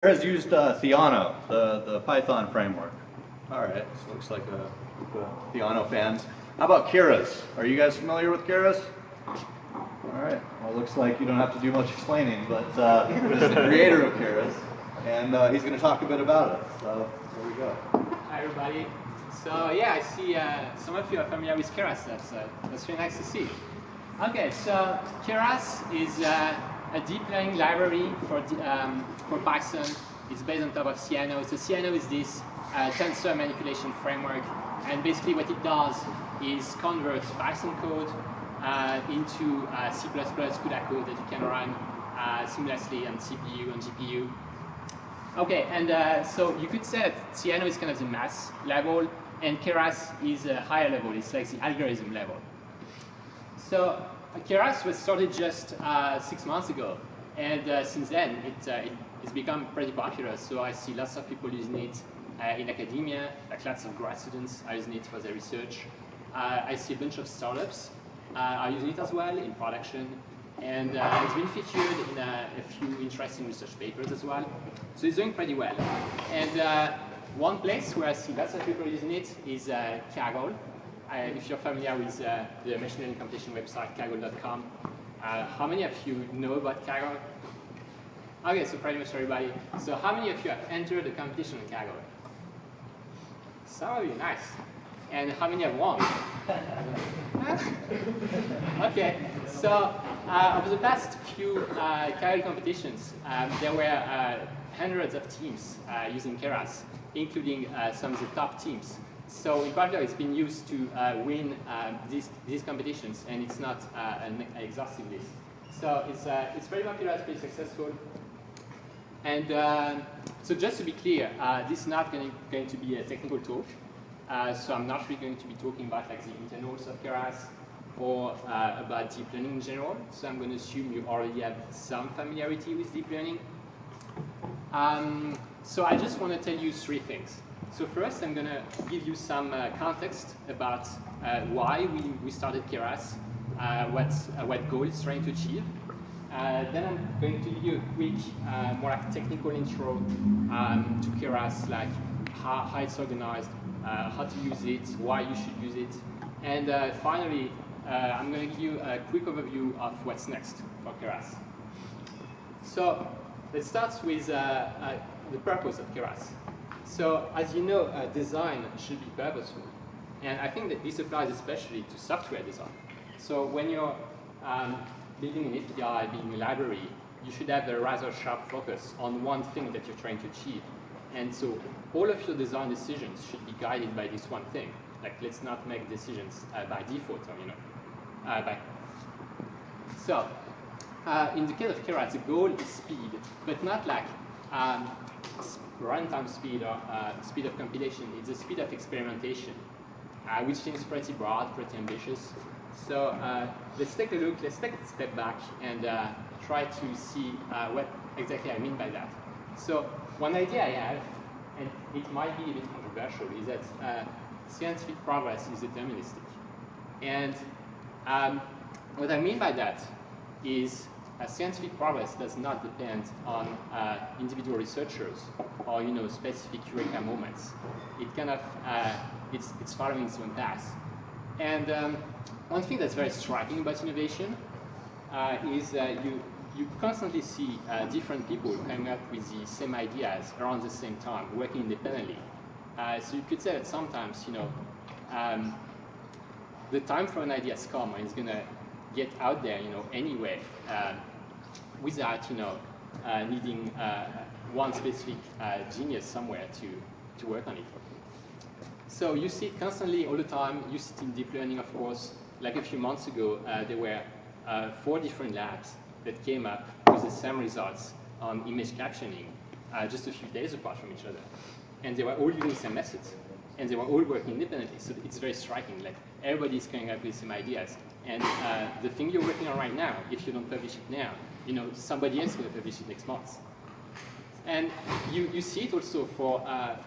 has used Theano, the Python framework. All right, this looks like a Theano fans. How about Keras? Are you guys familiar with Keras? All right, well, it looks like you don't have to do much explaining, but this is the creator of Keras, and he's going to talk a bit about it. So here we go. Hi, everybody. So yeah, I see some of you are familiar with Keras. That's really nice to see. Okay, so Keras is a deep learning library for Python. It's based on top of Theano. So Theano is this tensor manipulation framework, and basically what it does is convert Python code into C++ CUDA code that you can run seamlessly on CPU and GPU. Okay, and so you could say that Theano is kind of the math level, and Keras is a higher level. It's like the algorithm level. So Keras was started just 6 months ago, and since then it's become pretty popular. So I see lots of people using it in academia, like lots of grad students are using it for their research. I see a bunch of startups are using it as well in production, and it's been featured in a few interesting research papers as well. So it's doing pretty well. And one place where I see lots of people using it is Kaggle. If you're familiar with the machine learning computation website, kaggle.com, how many of you know about Kaggle? Okay, so pretty much everybody. So how many of you have entered the competition on Kaggle? Some of you, nice. And how many have won? Okay, so over the past few Kaggle competitions, there were hundreds of teams using Keras, including some of the top teams. So in particular, it's been used to win these competitions, and it's not an exhaustive list. So it's very popular, it's pretty successful. And so just to be clear, this is not going to be a technical talk. So I'm not really going to be talking about like the internals of Keras or about deep learning in general. So I'm going to assume you already have some familiarity with deep learning. So I just want to tell you 3 things. So first, I'm going to give you some context about why we started Keras, what goal it's trying to achieve. Then I'm going to give you a quick, more like technical intro to Keras, like how it's organized, how to use it, why you should use it. And finally, I'm going to give you a quick overview of what's next for Keras. So let's start with the purpose of Keras. So as you know, design should be purposeful. And I think that this applies especially to software design. So when you're building an API, building a library, you should have a rather sharp focus on one thing that you're trying to achieve. And so all of your design decisions should be guided by this one thing. Like, let's not make decisions by default, or So in the case of Keras, the goal is speed, but not like runtime speed or speed of compilation. It's the speed of experimentation, which seems pretty broad, pretty ambitious. So let's take a look, let's take a step back and try to see what exactly I mean by that. So one idea I have, and it might be a bit controversial, is that scientific progress is deterministic. And what I mean by that is scientific progress does not depend on individual researchers or specific eureka moments. It kind of it's following its own path. And one thing that's very striking about innovation is you constantly see different people coming up with the same ideas around the same time, working independently. So you could say that sometimes the time for an idea has come and it's going to get out there anyway, without needing one specific genius somewhere to work on it. So you see it constantly all the time. You see it in deep learning, of course. Like a few months ago, there were 4 different labs that came up with the same results on image captioning just a few days apart from each other. And they were all using the same methods. And they were all working independently. So it's very striking. Like, everybody's coming up with some ideas. And the thing you're working on right now, if you don't publish it now, somebody else is going to publish it next month. And you see it also for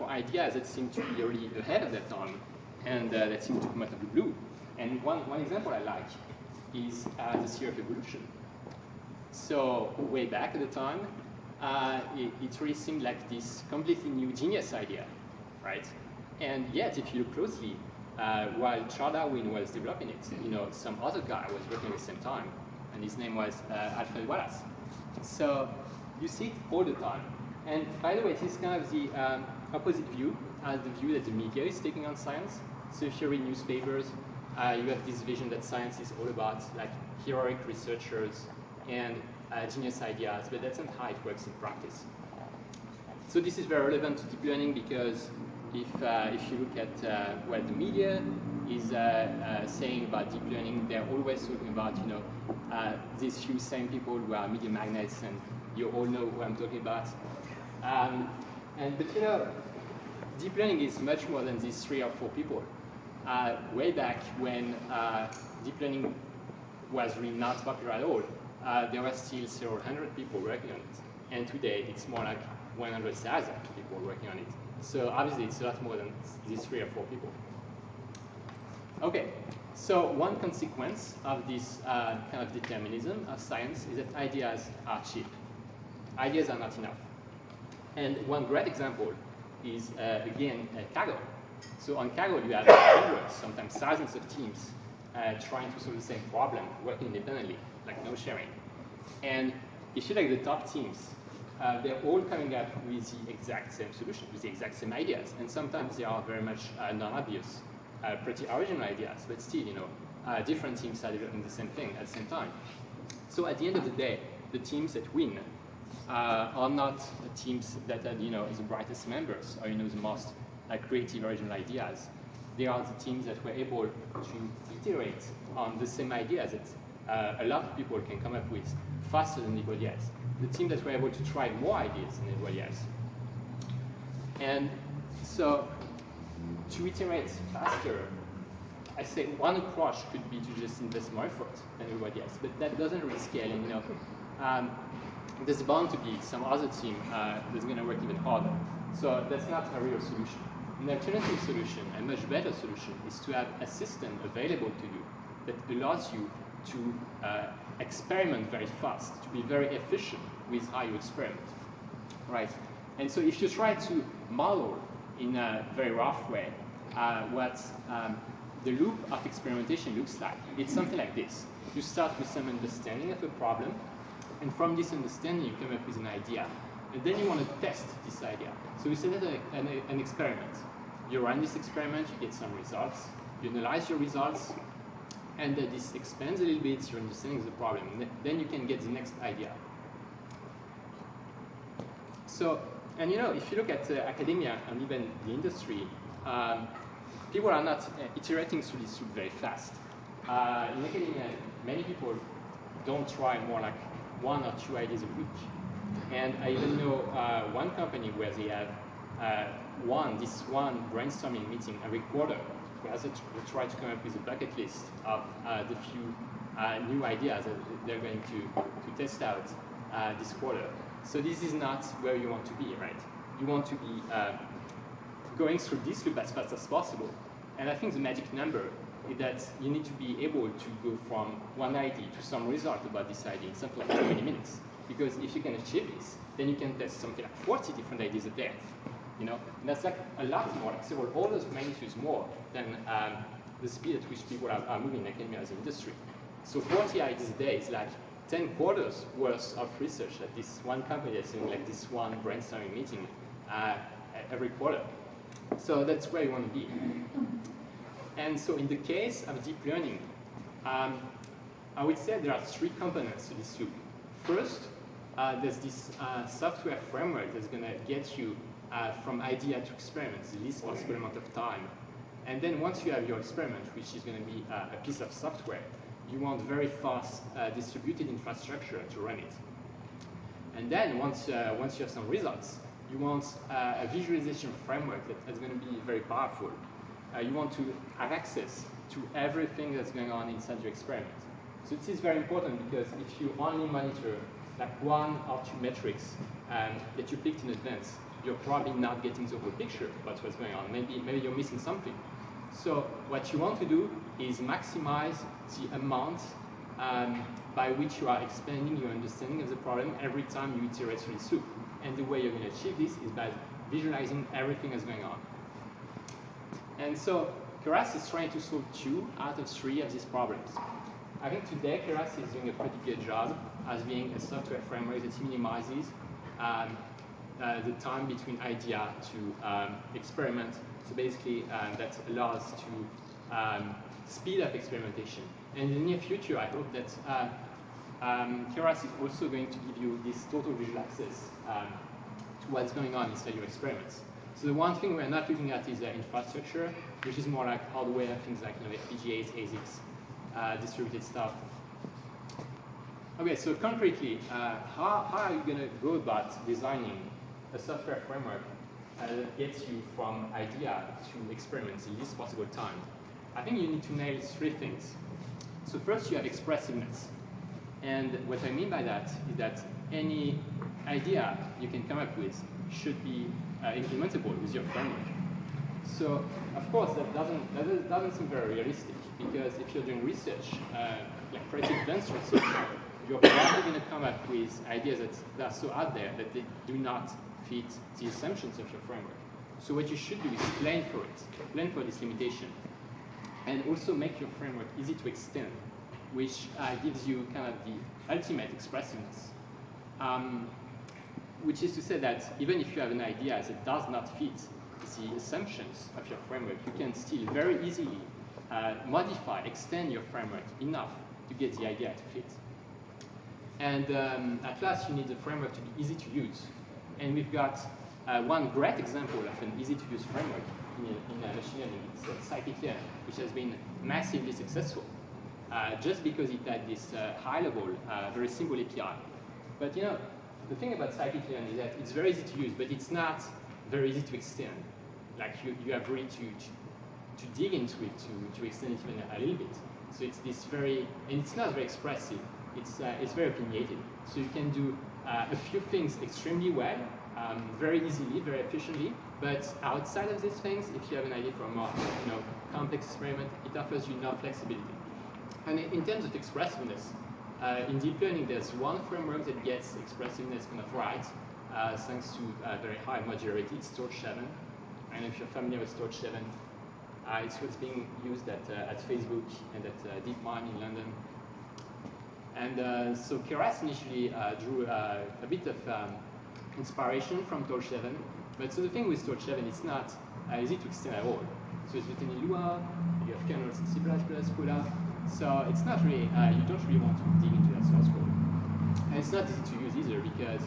ideas that seem to be already ahead of their time and that seem to come out of the blue. And one example I like is the theory of evolution. So way back at the time, it really seemed like this completely new genius idea, right? And yet, if you look closely, while Charles Darwin was developing it, some other guy was working at the same time, and his name was Alfred Wallace. So you see it all the time. And by the way, this is kind of the opposite view as the view that the media is taking on science. So if you read newspapers, you have this vision that science is all about like heroic researchers and genius ideas, but that's not how it works in practice. So this is very relevant to deep learning because if you look at what the media is saying about deep learning, they're always talking about these few same people who are media magnets, and you all know who I'm talking about. But deep learning is much more than these 3 or 4 people. Way back when deep learning was really not popular at all, there were still several hundred people working on it. And today, it's more like 100,000 people working on it. So obviously, it's a lot more than these 3 or 4 people. Okay, so one consequence of this kind of determinism of science is that ideas are cheap. Ideas are not enough. And one great example is, again, Kaggle. So on Kaggle, you have hundreds, sometimes thousands of teams trying to solve the same problem, working independently, like no sharing. And if you take the top teams, they're all coming up with the exact same solution, with the exact same ideas. And sometimes they are very much non-obvious, pretty original ideas, but still, different teams are developing the same thing at the same time. So at the end of the day, the teams that win are not the teams that are, the brightest members or, the most creative original ideas. They are the teams that were able to iterate on the same ideas that a lot of people can come up with faster than anybody else. The team that were able to try more ideas than anybody else. And so to iterate faster, I say one approach could be to just invest more effort than everybody else, but that doesn't really scale. And there's bound to be some other team that's going to work even harder. So that's not a real solution. An alternative solution, a much better solution, is to have a system available to you that allows you to experiment very fast, to be very efficient with how you experiment, right? And so if you try to model in a very rough way what the loop of experimentation looks like, it's something like this. You start with some understanding of a problem, and from this understanding you come up with an idea. And then you want to test this idea. So you set an experiment. You run this experiment, you get some results, you analyze your results, and this expands a little bit your understanding of the problem. And then you can get the next idea. So, and if you look at academia and even the industry, people are not iterating through this loop very fast. In academia, many people don't try more like 1 or 2 ideas a week. And I even know one company where they have this one brainstorming meeting every quarter, where they try to come up with a bucket list of the few new ideas that they're going to test out this quarter. So this is not where you want to be, right? You want to be going through this loop as fast as possible. And I think the magic number is that you need to be able to go from one idea to some result about this idea in something like 20 minutes. Because if you can achieve this, then you can test something like 40 different ideas a day. And that's like a lot more, like several orders of magnitudes more than the speed at which people are moving in academia as an industry. So 40 ideas a day is like 10 quarters worth of research that this one company is doing, like this one brainstorming meeting every quarter. So that's where you want to be. And so in the case of deep learning, I would say there are 3 components to this loop. First, there's this software framework that's going to get you from idea to experiment, the least possible amount of time. And then once you have your experiment, which is going to be a piece of software, you want very fast distributed infrastructure to run it. And then once you have some results, you want a visualization framework that's going to be very powerful. You want to have access to everything that's going on inside your experiment. So this is very important because if you only monitor like 1 or 2 metrics that you picked in advance, you're probably not getting the whole picture about what's going on. Maybe you're missing something. So what you want to do is maximize the amount by which you are expanding your understanding of the problem every time you iterate through the soup. And the way you're going to achieve this is by visualizing everything that's going on. And so Keras is trying to solve 2 out of 3 of these problems. I think today Keras is doing a pretty good job as being a software framework that minimizes the time between idea to experiment. So basically, that allows to speed up experimentation. And in the near future, I hope that Keras is also going to give you this total visual access to what's going on inside your experiments. So the one thing we're not looking at is infrastructure, which is more like hardware, things like FPGAs, ASICs, distributed stuff. Okay, so concretely, how are you going to go about designing a software framework that gets you from idea to experiments in least possible time? I think you need to nail 3 things. So first, you have expressiveness. And what I mean by that is that any idea you can come up with should be implementable with your framework. So, of course, that doesn't seem very realistic, because if you're doing research, like pretty advanced research, you're probably going to come up with ideas that are so out there that they do not fit the assumptions of your framework. So what you should do is plan for it, plan for this limitation, and also make your framework easy to extend, which gives you kind of the ultimate expressiveness. Which is to say that even if you have an idea that does not fit the assumptions of your framework, you can still very easily modify, extend your framework enough to get the idea to fit. And at last, you need the framework to be easy to use. And we've got one great example of an easy-to-use framework in machine learning. It's scikit-learn, which has been massively successful just because it had this high-level, very simple API. But the thing about scikit-learn is that it's very easy to use, but it's not very easy to extend. Like you have really to dig into it to extend it even a little bit. So it's this and it's not very expressive. It's very opinionated. So you can do a few things extremely well, very easily, very efficiently. But outside of these things, if you have an idea for a more complex experiment, it offers you no flexibility. And in terms of expressiveness, in deep learning, there's one framework that gets expressiveness kind of right, thanks to very high modularity. It's Torch 7. I don't know if you're familiar with Torch 7. It's what's being used at Facebook and at DeepMind in London. And so Keras initially drew a bit of inspiration from Torch 7. But so the thing with Torch 7, it's not easy to extend at all. So it's written in Lua, you have kernels in C++, Scala. So it's not really, you don't really want to dig into that source code. And it's not easy to use either because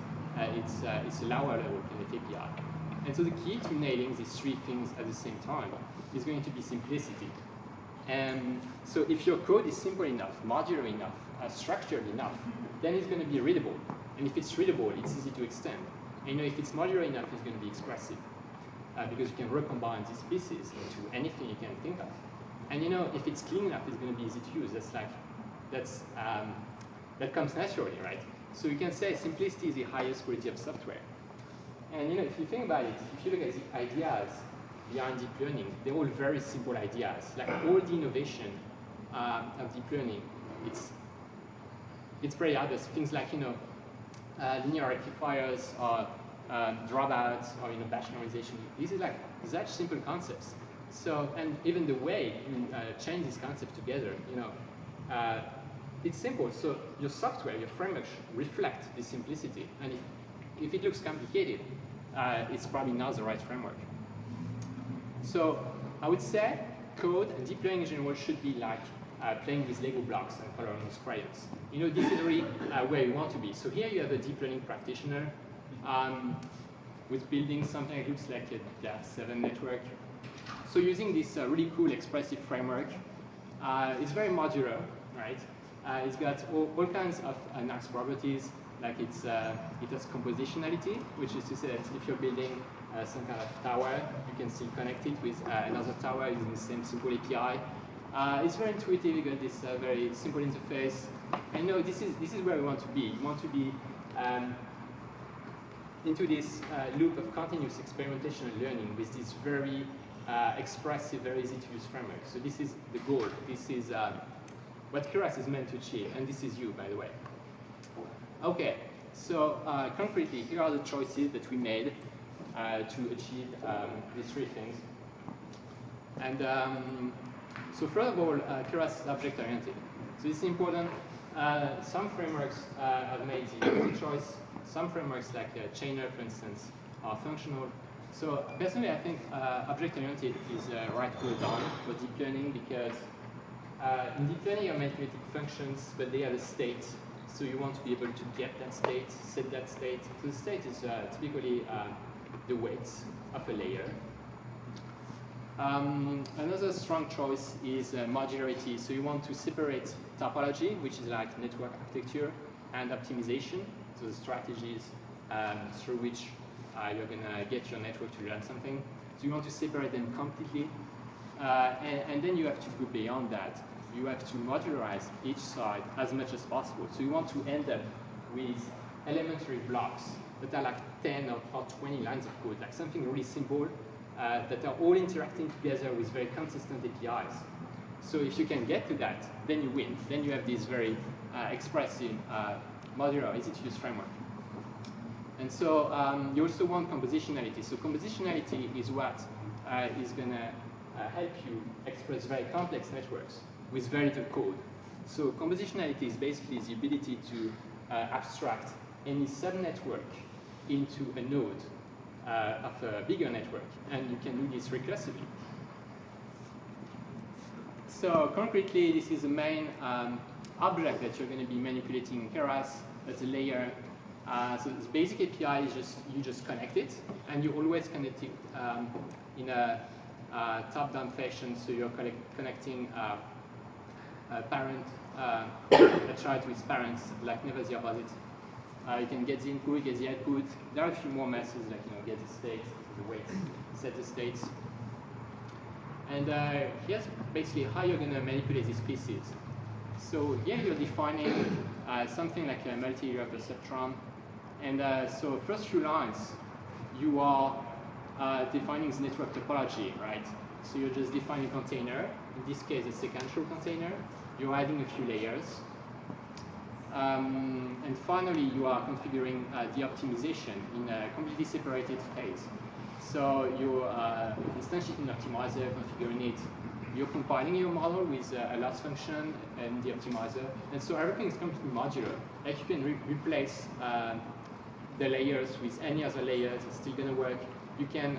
it's a lower level kind of API. And so the key to nailing these 3 things at the same time is going to be simplicity. And so if your code is simple enough, modular enough, structured enough, then it's going to be readable. And if it's readable, it's easy to extend. And if it's modular enough, it's going to be expressive. Because you can recombine these pieces into anything you can think of. And if it's clean enough, it's going to be easy to use. That comes naturally, right? So you can say simplicity is the highest quality of software. And if you think about it, if you look at the ideas behind deep learning, they're all very simple ideas. Like all the innovation of deep learning, it's pretty obvious. Things like linear rectifiers or dropouts or batch normalization. This is like such simple concepts. So, and even the way you change these concepts together, it's simple. So your software, your framework should reflect this simplicity. And if it looks complicated, it's probably not the right framework. So I would say code and deep learning in general should be like playing with Lego blocks and coloring with crayons. This is really where you want to be. So here you have a deep learning practitioner with building something that looks like a DAF7 network. So using this really cool expressive framework, it's very modular, right? It's got all kinds of nice properties, like it has compositionality, which is to say that if you're building some kind of tower, you can still connect it with another tower using the same simple API. It's very intuitive. You got this very simple interface. And this is where we want to be. You want to be into this loop of continuous experimentation and learning with this very expressive, very easy to use framework. So this is the goal. This is what Keras is meant to achieve, and this is you, by the way. Okay, so concretely, here are the choices that we made to achieve these three things. And so first of all, Keras is object-oriented. So this is important. Some frameworks have made the choice. Some frameworks, like Chainer, for instance, are functional. So personally, I think object-oriented is the right way down for deep learning, because in deep learning, you have mathematical functions, but they have a state. So you want to be able to get that state, set that state. So the state is typically the weights of a layer. Another strong choice is modularity. So you want to separate topology, which is like network architecture, and optimization, so the strategies through which you're going to get your network to learn something. So you want to separate them completely. And then you have to go beyond that. You have to modularize each side as much as possible. So you want to end up with elementary blocks that are like 10 or 20 lines of code, like something really simple that are all interacting together with very consistent APIs. So if you can get to that, then you win. Then you have this very expressive, modular, easy-to-use framework. And so you also want compositionality. So compositionality is what is going to help you express very complex networks with very little code. So compositionality is basically the ability to abstract any sub-network into a node of a bigger network, and you can do this recursively. So concretely, this is the main object that you're going to be manipulating in Keras. That's a layer. So this basic API is you just connect it, and you always connect it in a top-down fashion. So you're connecting a parent, a child with parents, like never the opposite. You can get the input, get the output. There are a few more methods, like get the state, the weights, set the states. And here's basically how you're going to manipulate these pieces. So here you're defining something like a multi-layer perceptron. And so first few lines, you are defining the network topology, right? So you're just defining a container. In this case, a sequential container. You're adding a few layers. And finally, you are configuring the optimization in a completely separated phase. So you're instantiating an optimizer, configuring it. You're compiling your model with a loss function and the optimizer. And so everything is completely modular. Like you can replace the layers with any other layers. It's still going to work. You can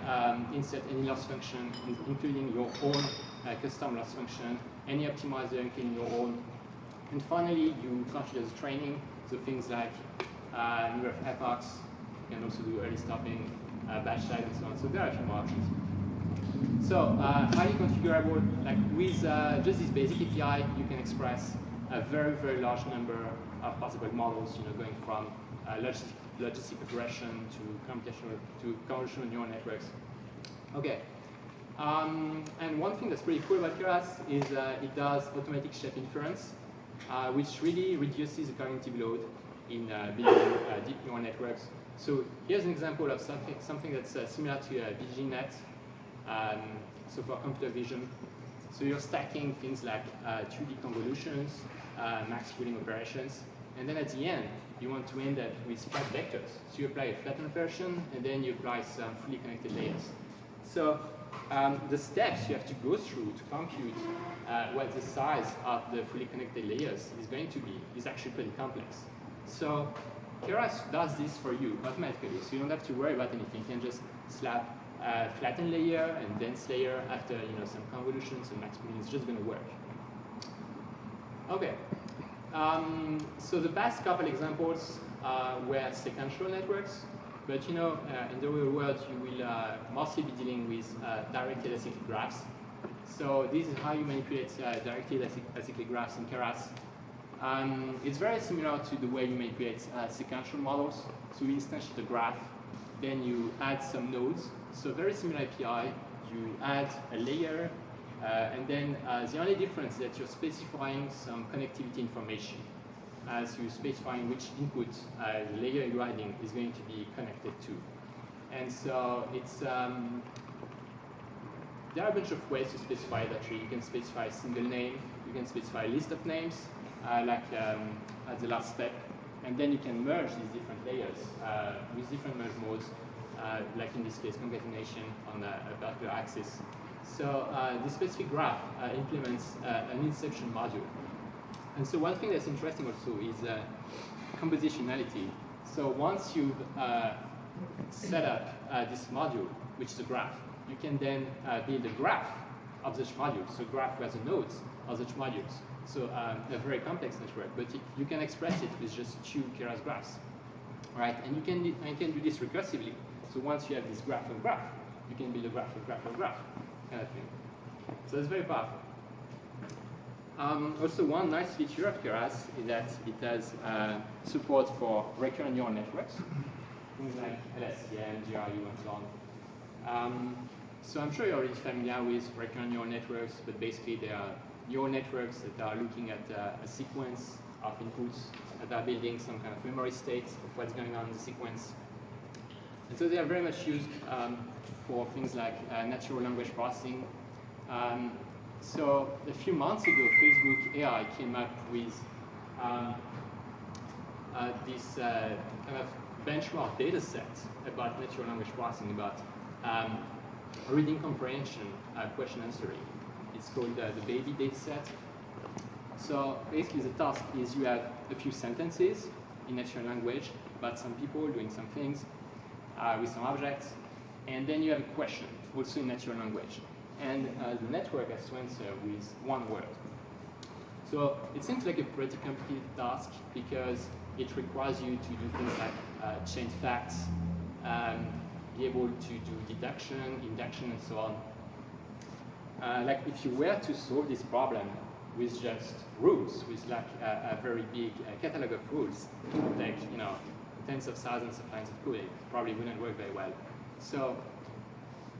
insert any loss function, including your own custom loss function, any optimizer, including your own. And finally, you configure the training, so things like number of epochs. You can also do early stopping, batch size, and so on. So there are a few more options. So highly configurable. Like with just this basic API, you can express a very, very large number of possible models. Going from logistic regression to convolutional neural networks. Okay. And one thing that's pretty cool about Keras is it does automatic shape inference, which really reduces the cognitive load in building deep neural networks. So here's an example of something that's similar to VGNet, so for computer vision. So you're stacking things like 2D convolutions, max pooling operations, and then at the end, you want to end up with flat vectors. So you apply a flattened operation, and then you apply some fully connected layers. So the steps you have to go through to compute what the size of the fully connected layers is going to be is actually pretty complex. So Keras does this for you automatically, so you don't have to worry about anything. You can just slap a flattened layer and dense layer after some convolutions and max pooling. It's just going to work. Okay. So the past couple examples were sequential networks, but in the real world you will mostly be dealing with directed acyclic graphs. So this is how you manipulate directed acyclic graphs in Keras. It's very similar to the way you manipulate sequential models. So you instantiate a graph, then you add some nodes. So very similar API. You add a layer, and then the only difference is that you're specifying some connectivity information. So you're specifying which input the layer you're adding is going to be connected to. And so it's there are a bunch of ways to specify that tree. You can specify a single name, You can specify a list of names, at the last step, and then you can merge these different layers with different merge modes, like in this case, concatenation on a particular axis. So this specific graph implements an inception module. And so one thing that's interesting also is compositionality. So once you've set up this module, which is a graph, you can then build a graph of such modules. So graph has the nodes of such modules. So a very complex network, but you can express it with just 2 Keras graphs, right? And you can do this recursively. So once you have this graph on graph, you can build a graph on graph on graph, kind of thing. So it's very powerful. Also, one nice feature of Keras is that it has support for recurrent neural networks, things like LSTM, GRU, and so on. So I'm sure you're already familiar with recurrent neural networks, but basically they are neural networks that are looking at a sequence of inputs that are building some kind of memory state of what's going on in the sequence. And so they are very much used for things like natural language processing. So a few months ago, Facebook AI came up with this kind of benchmark data set about natural language processing, about reading comprehension, question answering. It's called the baby data set. So basically the task is you have a few sentences in natural language about some people doing some things with some objects, and then you have a question, also in natural language. And the network has to answer with one word. So it seems like a pretty complicated task because it requires you to do things like change facts, be able to do deduction, induction, and so on. Like if you were to solve this problem with just rules, with like a very big catalog of rules, like tens of thousands of lines of code, it probably wouldn't work very well. So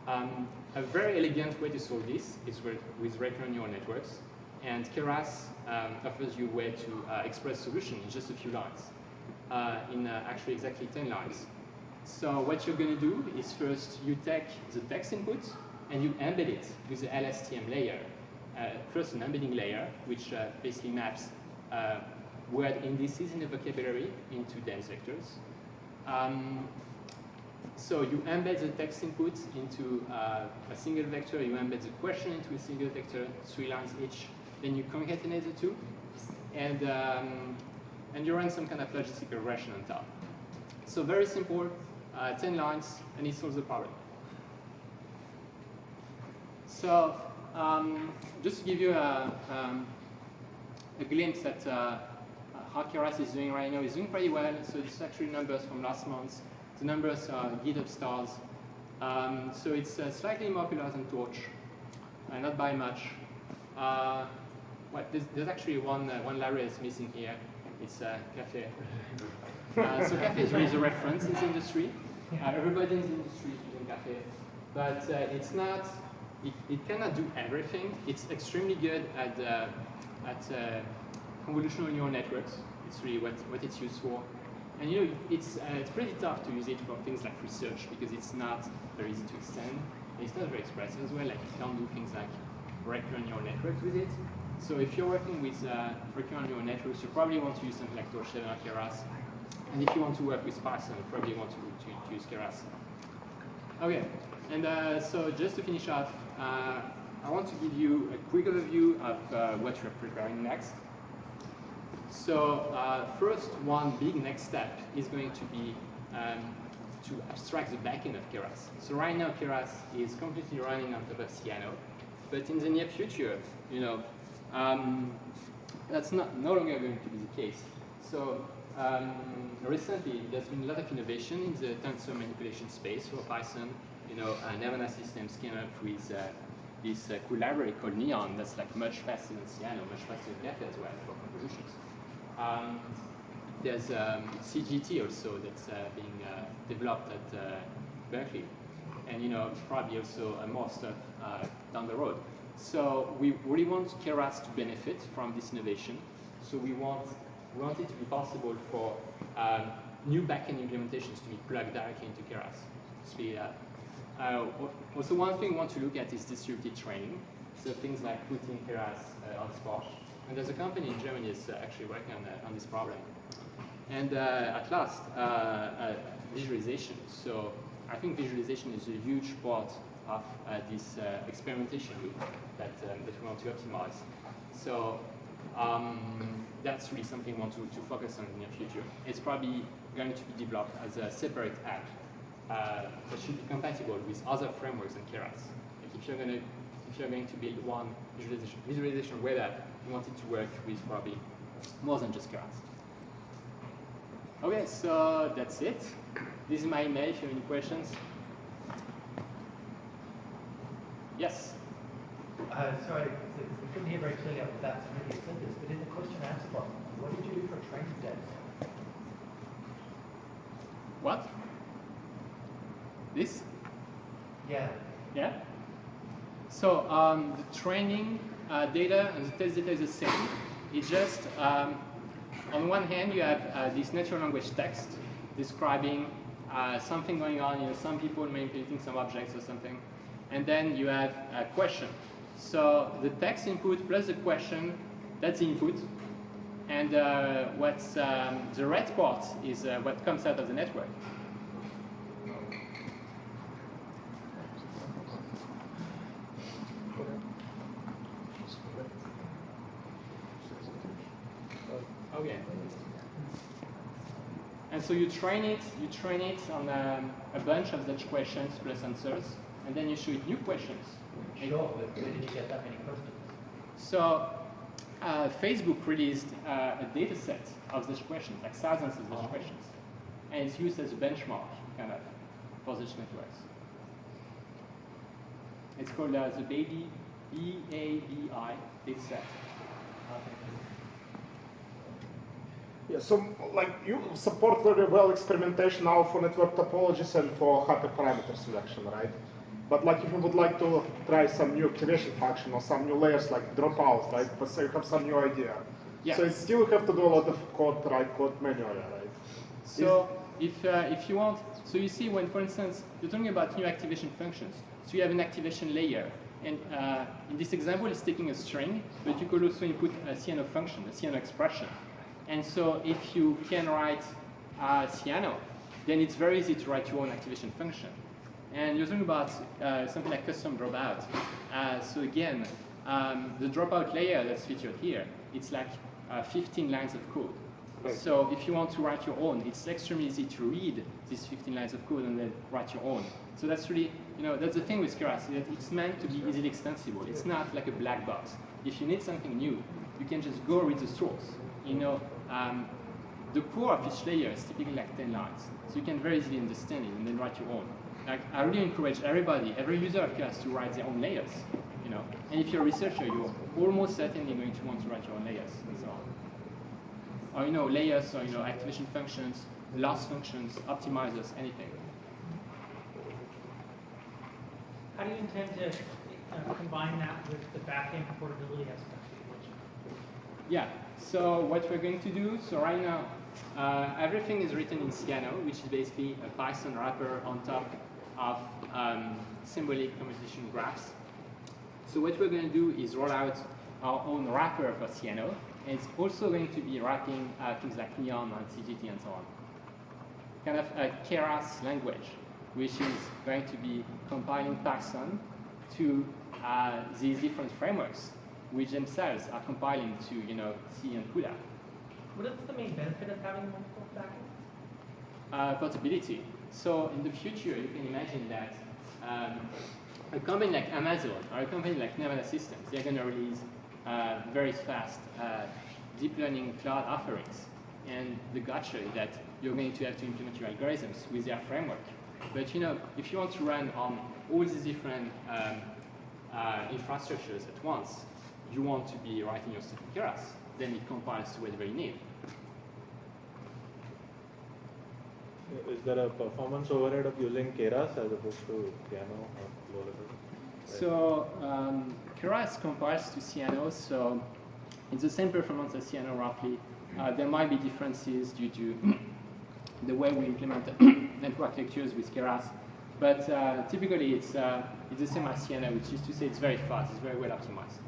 a very elegant way to solve this is with recurrent neural networks, and Keras offers you a way to express solution in just a few lines, in actually exactly 10 lines. So what you're going to do is first you take the text input and you embed it with the LSTM layer. First an embedding layer, which basically maps word indices in the vocabulary into dense vectors. So you embed the text input into a single vector, you embed the question into a single vector, 3 lines each, then you concatenate the two, and you run some kind of logistic regression on top. So very simple, 10 lines, and it solves the problem. So just to give you a glimpse at how Keras is doing right now, it's doing pretty well. So this is actually numbers from last month. The numbers are GitHub stars. So it's slightly more popular than Torch, not by much. There's actually one library that's missing here. It's Café. So Café is really the reference in the industry. Everybody in the industry is using Café, but it's not. It cannot do everything. It's extremely good at convolutional neural networks. It's really what it's used for. And it's pretty tough to use it for things like research because it's not very easy to extend. And it's not very expressive as well. Like you can't do things like recurrent neural networks with it. So if you're working with recurrent neural networks, you probably want to use something like Torch or Keras. And if you want to work with Python, you probably want to use Keras. Okay, and so just to finish off, I want to give you a quick overview of what we're preparing next. So first, one big next step is going to be to abstract the backend of Keras. So right now, Keras is completely running on top of SFNNA, but in the near future, that's no longer going to be the case. So recently, there's been a lot of innovation in the tensor manipulation space for Python. Nervana systems came up with this cool library called Neon that's like much faster than SFNNA, much faster than Café as well for convolutions. There's CGT also that's being developed at Berkeley, and probably also more stuff down the road. So we really want Keras to benefit from this innovation. So we want it to be possible for new backend implementations to be plugged directly into Keras. Speed it up. Also, one thing we want to look at is distributed training. So things like putting Keras on Spark. And there's a company in Germany that's actually working on this problem. And at last, visualization. So I think visualization is a huge part of this experimentation loop that we want to optimize. So that's really something we want to focus on in the near future. It's probably going to be developed as a separate app that should be compatible with other frameworks than Keras. Like if you're going to build one visualization web app, you want it to work with probably more than just Keras. Okay, so that's it. This is my email if you have any questions. Yes? Sorry, we couldn't hear very clearly up that really said this, but in the question and answer button, what did you do for training data? What? This? Yeah. Yeah? So the training data and the test data is the same. It's just, on one hand, you have this natural language text describing something going on, some people manipulating some objects or something. And then you have a question. So the text input plus the question, that's the input. And what's the red part is what comes out of the network. Okay. And so you train it on a bunch of such questions plus answers, and then you show it new questions. Sure, but where did you get that many questions? So Facebook released a data set of such questions, like thousands of such questions. And it's used as a benchmark, kind of, for such networks. It's called the BABI data set. Yeah, so like you support very well experimentation now for network topologies and for hyperparameter selection, right? But like if you would like to try some new activation function or some new layers like dropout, right? But say you have some new idea. Yeah. So you still have to do a lot of code, write code manually, right? So if you want, so you see when, for instance, you're talking about new activation functions. So you have an activation layer. And in this example, it's taking a string, but you could also input a Cyano function, a Cyano expression. And so if you can write Cyano, then it's very easy to write your own activation function. And you're talking about something like custom dropout. So again, the dropout layer that's featured here, it's like 15 lines of code. Right. So if you want to write your own, it's extremely easy to read these 15 lines of code and then write your own. So that's really, that's the thing with Keras, that it's meant to be easily extensible. It's not like a black box. If you need something new, you can just go read the source. The core of each layer is typically like 10 lines. So you can very easily understand it and then write your own. Like, I really encourage every user of Keras to write their own layers. And if you're a researcher, you're almost certainly going to want to write your own layers and so on. Or layers, or activation functions, loss functions, optimizers, anything. How do you intend to combine that with the backend portability aspect? Yeah, so what we're going to do, so right now, everything is written in Cyano, which is basically a Python wrapper on top of symbolic computation graphs. So what we're going to do is roll out our own wrapper for Cyano, and it's also going to be wrapping things like Neon and CGT and so on. Kind of a Keras language, which is going to be compiling Python to these different frameworks, which themselves are compiling to C and CUDA. What is the main benefit of having multiple backends? Portability. So in the future, you can imagine that a company like Amazon or a company like Nevada Systems, they're going to release very fast deep learning cloud offerings. And the gotcha is that you're going to have to implement your algorithms with their framework. But if you want to run on all these different infrastructures at once, you want to be writing your stuff in Keras, then it compiles to whatever you need. Is there a performance overhead of using Keras as opposed to Cyano or low level? So Keras compiles to Cyano, so it's the same performance as Cyano roughly. There might be differences due to the way we implement network lectures with Keras. But typically, it's the same as CNO, which is to say it's very fast, it's very well optimized.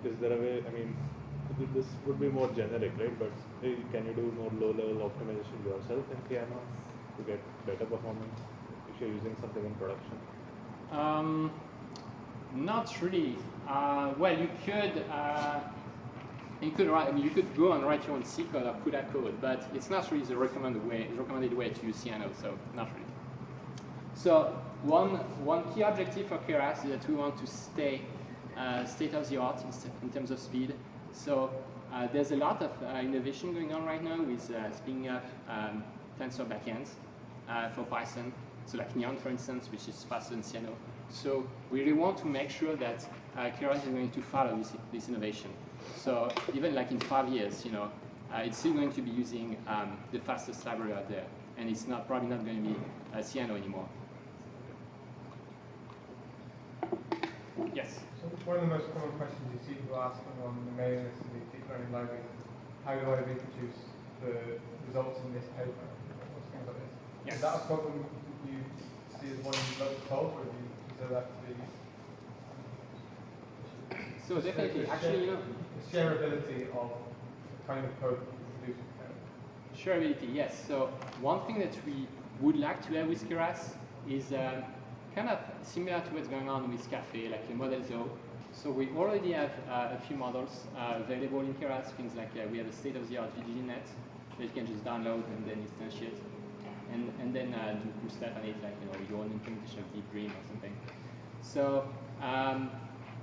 Is there a way, I mean, this would be more generic, right? But can you do more low-level optimization yourself in piano to get better performance if you're using something in production? Not really. Well, you could write. I mean, you could go and write your own C code or CUDA code, but it's not really the recommended way to use CNO. So not really. So one key objective for Keras is that we want to stay state of the art in terms of speed. So there's a lot of innovation going on right now with spinning up tensor backends for Python. So like Neon, for instance, which is faster than CNO. So we really want to make sure that Keras is going to follow this innovation. So even like in 5 years, it's still going to be using the fastest library out there, and it's probably not going to be CNO anymore. Yes. So one of the most common questions you see people asking on the mailing list of these deep learning libraries is, how do I reproduce the results in this paper? Or things like this. Yes. Is that a problem you see as one you'd like to solve, or do you consider that to be? So definitely, actually, the shareability of the kind of code that you produce. Shareability, yes. So one thing that we would like to have with Keras is kind of similar to what's going on with Café, like a model Zoo. So we already have a few models available in Keras, things like we have a state-of-the-art VGGNet that you can just download and then instantiate, and then do cool stuff on it, like your own implementation of Deep Dream or something. So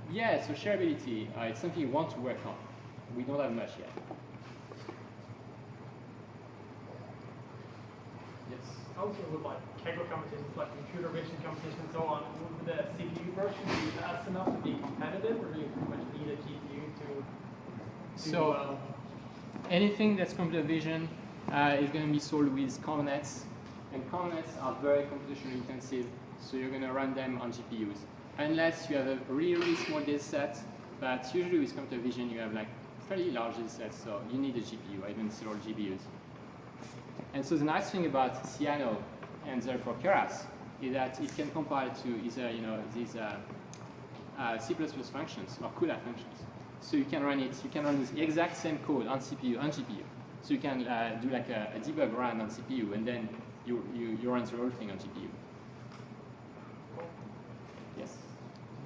yeah, so shareability, it's something we want to work on. We don't have much yet. Yes. Also with like Kaggle competitions, like computer vision competition and so on, with the CPU version, do you fast enough to be competitive, or do you pretty much need a GPU to So anything that's computer vision is going to be sold with conv nets, and conv nets are very computationally intensive, so you're going to run them on GPUs. Unless you have a really, really small data set, but usually with computer vision you have like fairly large data sets, so you need a GPU, or even several GPUs. And so the nice thing about CNO and therefore Keras is that it can compile to either these C++ functions or CUDA functions. So you can run the exact same code on CPU and GPU. So you can do like a debug run on CPU, and then you run the whole thing on GPU. Yes.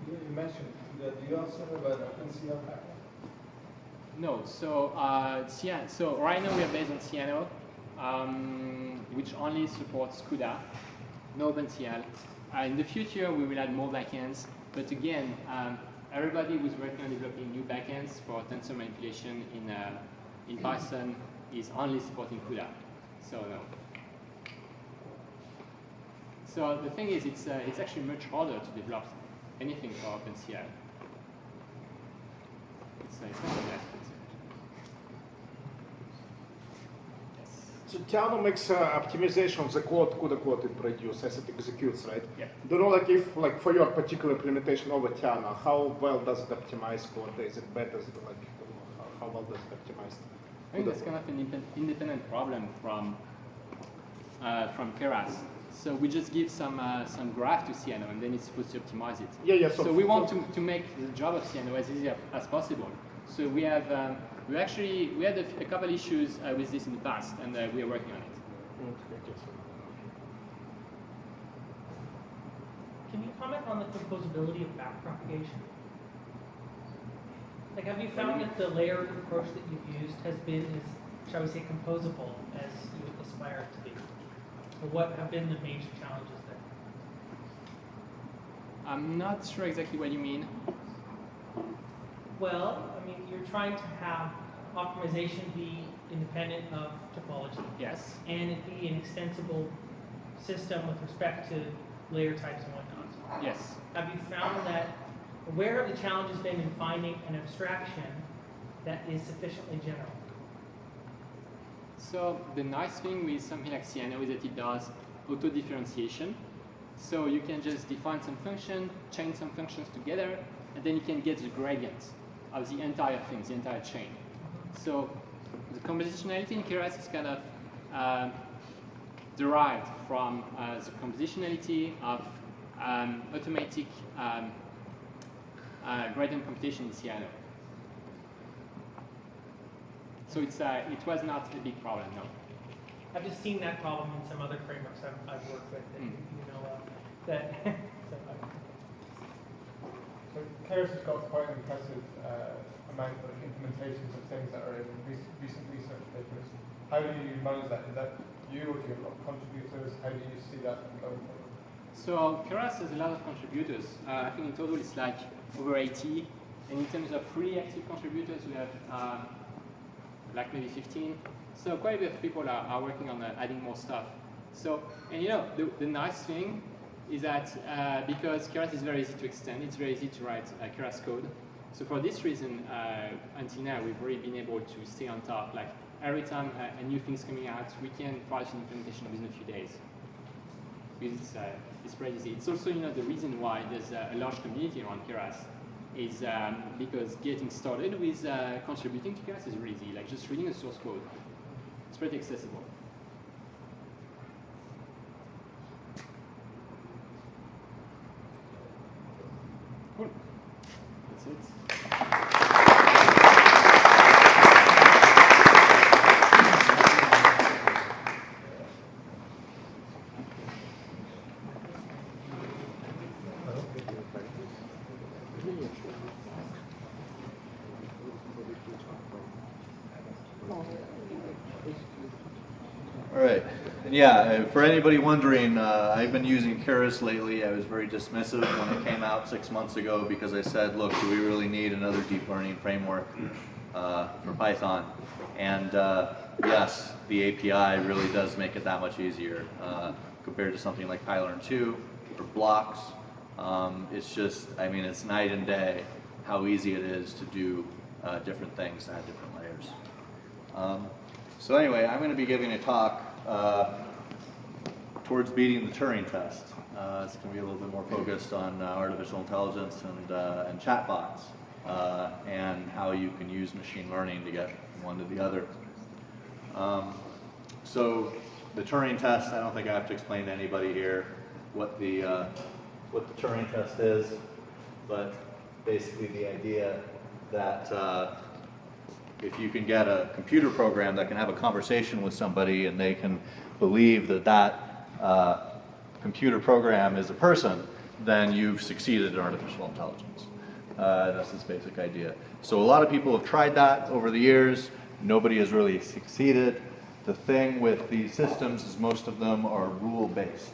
You mentioned that you also have an OpenCL backend? No. So so right now we are based on CNO, which only supports CUDA, no OpenCL. In the future we will add more backends, but again, everybody who's working on developing new backends for tensor manipulation in Python is only supporting CUDA. So no. So the thing is, it's actually much harder to develop anything for OpenCL. It's not that expensive. Yes. So Tiano makes optimization of the code it produces as it executes, right? Yeah. Do you know, like, if for your particular implementation over Tiano, how well does it optimize code? Is it better? Is it like how well does it optimize? I think that's kind of an independent problem from Keras. So we just give some graph to CNO, and then it's supposed to optimize it. Yeah. So we want to make the job of CNO as easy as possible. So we have we had a couple issues with this in the past, and we are working on it. Can you comment on the composability of backpropagation? Like, have you found that the layered approach that you've used has been as, shall we say, composable as you aspire it to be? Or what have been the major challenges there? I'm not sure exactly what you mean. Well, I mean, you're trying to have optimization be independent of topology. Yes. And it be an extensible system with respect to layer types and whatnot. Yes. Have you found that, where have the challenges been in finding an abstraction that is sufficiently general? So the nice thing with something like CNO is that it does auto-differentiation. So you can just define some function, chain some functions together, and then you can get the gradient of the entire thing, the entire chain. So the compositionality in Keras is kind of derived from the compositionality of automatic gradient computation in CNO. So it was not a big problem, no. I've just seen that problem in some other frameworks I've worked with that, that So Keras has got quite an impressive amount of implementations of things that are in recent research papers. How do you manage that? Is that you, or do you have a lot of contributors? How do you see that going forward? So Keras has a lot of contributors. I think in total it's like over 80. And in terms of really active contributors, we have like maybe 15. So quite a bit of people are working on adding more stuff. So, and the nice thing is that because Keras is very easy to extend, it's very easy to write Keras code. So for this reason, until now, we've really been able to stay on top. Like every time a new thing's coming out, we can polish an implementation within a few days. Because it's pretty easy. It's also the reason why there's a large community around Keras is because getting started with contributing to Keras is really easy. Like just reading the source code, it's pretty accessible. Cool. That's it. All right. And yeah, for anybody wondering, I've been using Keras lately. I was very dismissive when it came out 6 months ago because I said, look, do we really need another deep learning framework for Python? And yes, the API really does make it that much easier compared to something like PyLearn 2 or blocks. It's just, I mean, it's night and day how easy it is to do different things, add different layers. So anyway, I'm going to be giving a talk towards beating the Turing test. It's going to be a little bit more focused on artificial intelligence and chatbots and how you can use machine learning to get from one to the other. So the Turing test, I don't think I have to explain to anybody here what the Turing test is, but basically the idea that if you can get a computer program that can have a conversation with somebody and they can believe that that computer program is a person, then you've succeeded in artificial intelligence. That's its basic idea. So a lot of people have tried that over the years. Nobody has really succeeded. The thing with these systems is most of them are rule-based.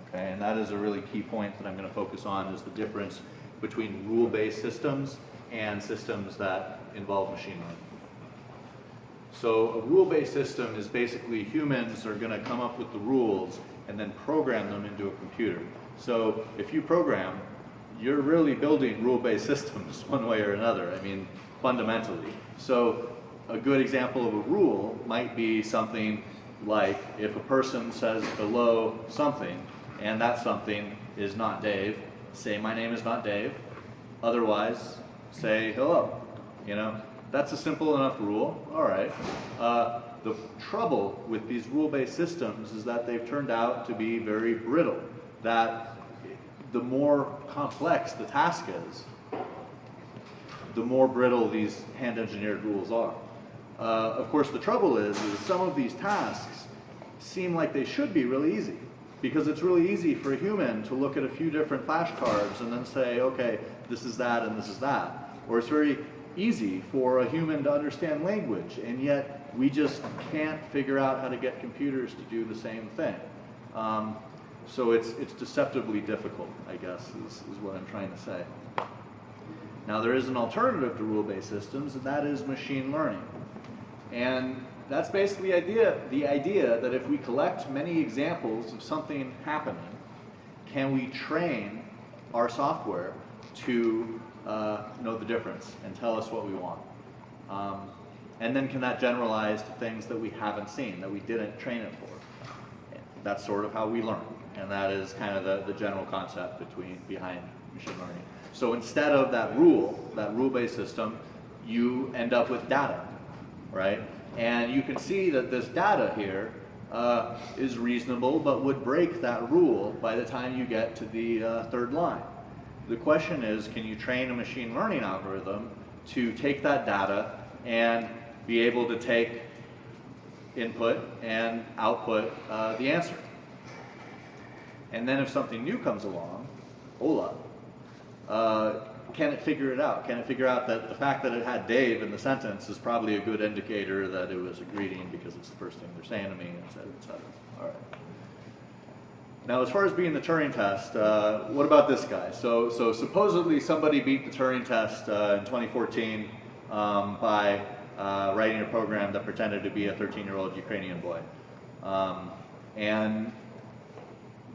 Okay, and that is a really key point that I'm going to focus on, is the difference between rule-based systems and systems that involve machine learning. So a rule-based system is basically humans are going to come up with the rules and then program them into a computer. So if you program, you're really building rule-based systems one way or another, I mean, fundamentally. So a good example of a rule might be something like if a person says hello something, and that something is not Dave, say my name is not Dave. Otherwise, say hello. That's a simple enough rule. All right. The trouble with these rule-based systems is that they've turned out to be very brittle. That the more complex the task is, the more brittle these hand-engineered rules are. Of course, the trouble is some of these tasks seem like they should be really easy, because it's really easy for a human to look at a few different flashcards and then say, okay, this is that and this is that. Or it's very easy for a human to understand language, and yet we just can't figure out how to get computers to do the same thing. So it's deceptively difficult, I guess, is what I'm trying to say. Now there is an alternative to rule-based systems, and that is machine learning. And that's basically the idea that if we collect many examples of something happening, can we train our software to know the difference and tell us what we want? And then can that generalize to things that we haven't seen, that we didn't train it for? That's sort of how we learn, and that is kind of the general concept behind machine learning. So instead of that rule-based system, you end up with data, right? And you can see that this data here is reasonable, but would break that rule by the time you get to the third line. The question is, can you train a machine learning algorithm to take that data and be able to take input and output the answer? And then if something new comes along, hola, can it figure it out? Can it figure out that the fact that it had Dave in the sentence is probably a good indicator that it was a greeting because it's the first thing they're saying to me, et cetera, et cetera. All right. Now, as far as being the Turing test, what about this guy? So supposedly somebody beat the Turing test in 2014 by writing a program that pretended to be a 13-year-old Ukrainian boy. And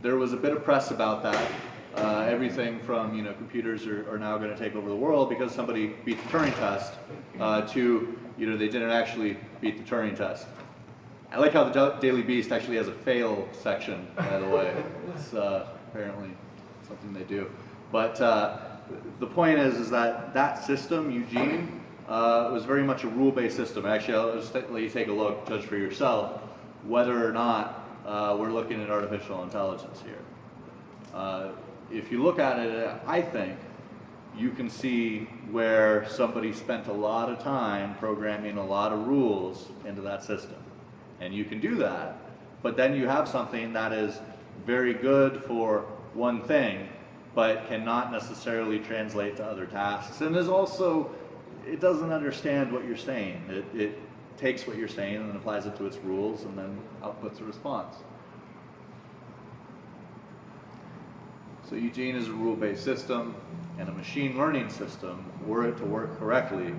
there was a bit of press about that. Everything from, computers are now going to take over the world because somebody beat the Turing test, to, they didn't actually beat the Turing test. I like how the Daily Beast actually has a fail section, by the way. It's apparently something they do. But the point is that that system, Eugene, was very much a rule-based system. Actually, I'll just let you take a look, judge for yourself, whether or not we're looking at artificial intelligence here. If you look at it, I think you can see where somebody spent a lot of time programming a lot of rules into that system. And you can do that, but then you have something that is very good for one thing, but cannot necessarily translate to other tasks. And is also, it doesn't understand what you're saying. It takes what you're saying and then applies it to its rules and then outputs a response. So Eugene is a rule-based system, and a machine learning system, were it to work correctly,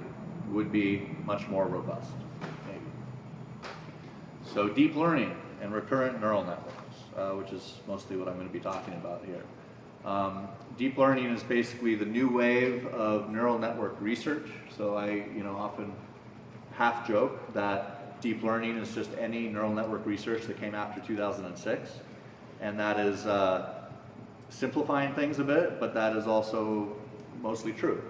would be much more robust, maybe. So deep learning and recurrent neural networks, which is mostly what I'm going to be talking about here. Deep learning is basically the new wave of neural network research. So I, often half joke that deep learning is just any neural network research that came after 2006, and that is simplifying things a bit, but that is also mostly true.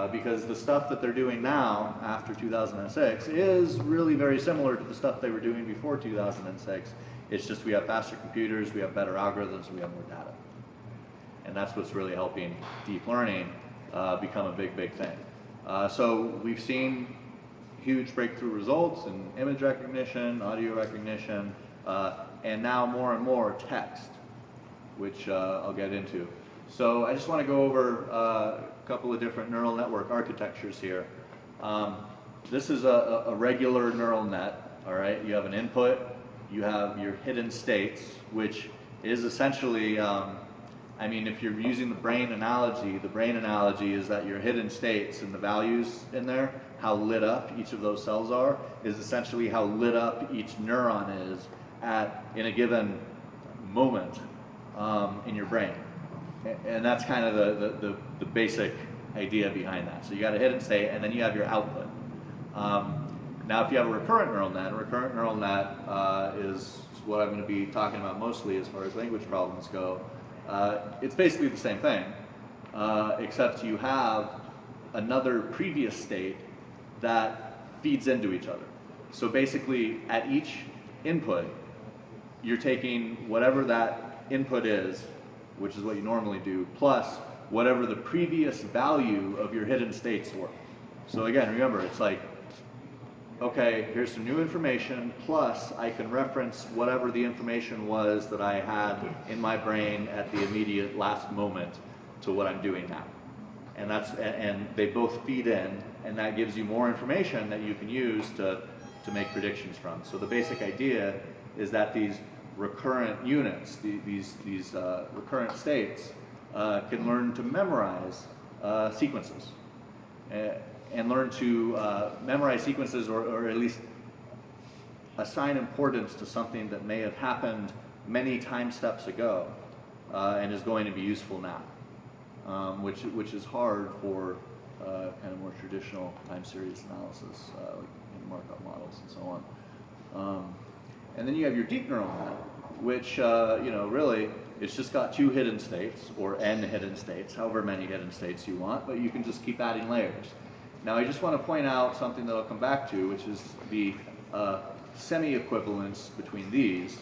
Because the stuff that they're doing now, after 2006, is really very similar to the stuff they were doing before 2006. It's just we have faster computers, we have better algorithms, we have more data. And that's what's really helping deep learning become a big, big thing. So we've seen huge breakthrough results in image recognition, audio recognition, and now more and more text, which I'll get into. So I just want to go over a couple of different neural network architectures here. This is a regular neural net, all right? You have an input, you have your hidden states, which is essentially, if you're using the brain analogy is that your hidden states and the values in there, how lit up each of those cells are, is essentially how lit up each neuron is in a given moment in your brain. And that's kind of the basic idea behind that. So you got a hidden state, and then you have your output. Now, if you have a recurrent neural net is what I'm going to be talking about mostly as far as language problems go. It's basically the same thing, except you have another previous state that feeds into each other. So basically, at each input, you're taking whatever that input is, which is what you normally do, plus whatever the previous value of your hidden states were. So again, remember, it's like, okay, here's some new information, plus I can reference whatever the information was that I had in my brain at the immediate last moment to what I'm doing now. And they both feed in, and that gives you more information that you can use to make predictions from. So the basic idea is that these recurrent units, these recurrent states, can learn to memorize sequences. And learn to memorize sequences or at least assign importance to something that may have happened many time steps ago and is going to be useful now, which is hard for kind of more traditional time series analysis, like in markup models and so on. And then you have your deep neural net, which really it's just got two hidden states or n hidden states, however many hidden states you want, but you can just keep adding layers. Now, I just want to point out something that I'll come back to, which is the semi-equivalence between these,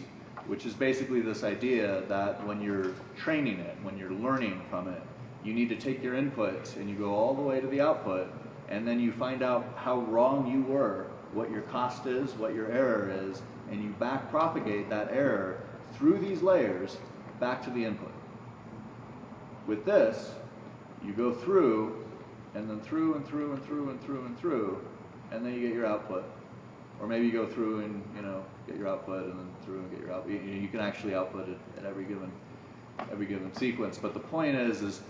which is basically this idea that when you're training it, when you're learning from it, you need to take your input and you go all the way to the output, and then you find out how wrong you were, what your cost is, what your error is, and you back propagate that error through these layers back to the input. With this, you go through, and then through and through and through and through and through, and then you get your output. Or maybe you go through and get your output, and then through and get your output. You can actually output it at every given sequence. But the point is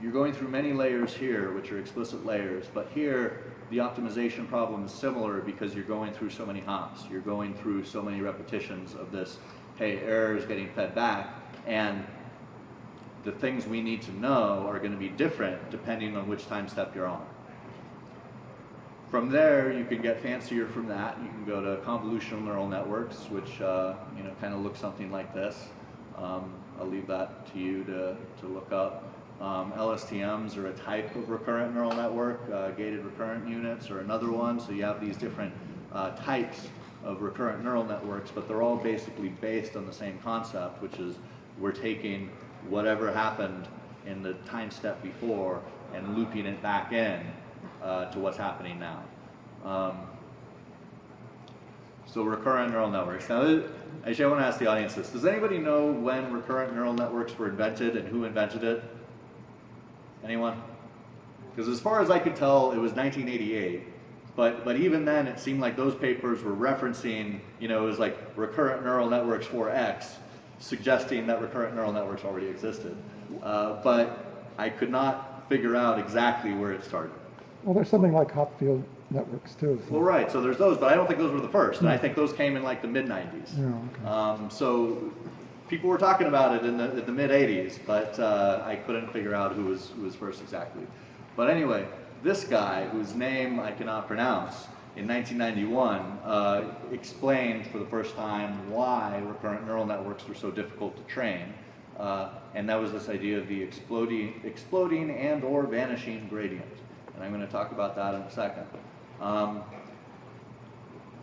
you're going through many layers here, which are explicit layers, but here the optimization problem is similar because you're going through so many hops. You're going through so many repetitions of this, hey, error is getting fed back, and the things we need to know are going to be different depending on which time step you're on. From there, you can get fancier from that. You can go to convolutional neural networks, which kind of look something like this. I'll leave that to you to look up. LSTMs are a type of recurrent neural network. Gated recurrent units are another one. So you have these different types of recurrent neural networks, but they're all basically based on the same concept, which is we're taking whatever happened in the time step before and looping it back in to what's happening now. So recurrent neural networks. Now, actually, I want to ask the audience this. Does anybody know when recurrent neural networks were invented and who invented it? Anyone? Because as far as I could tell, it was 1988. But even then, it seemed like those papers were referencing, it was like recurrent neural networks for X, suggesting that recurrent neural networks already existed. But I could not figure out exactly where it started. Well, there's something like Hopfield networks too. So. Well, right. So there's those, but I don't think those were the first. And I think those came in like the mid-90s. Yeah, okay. So people were talking about it in the mid-80s, but I couldn't figure out who was first exactly. But anyway, this guy, whose name I cannot pronounce, in 1991 explained for the first time why recurrent neural networks were so difficult to train. And that was this idea of the exploding and or vanishing gradient. And I'm going to talk about that in a second.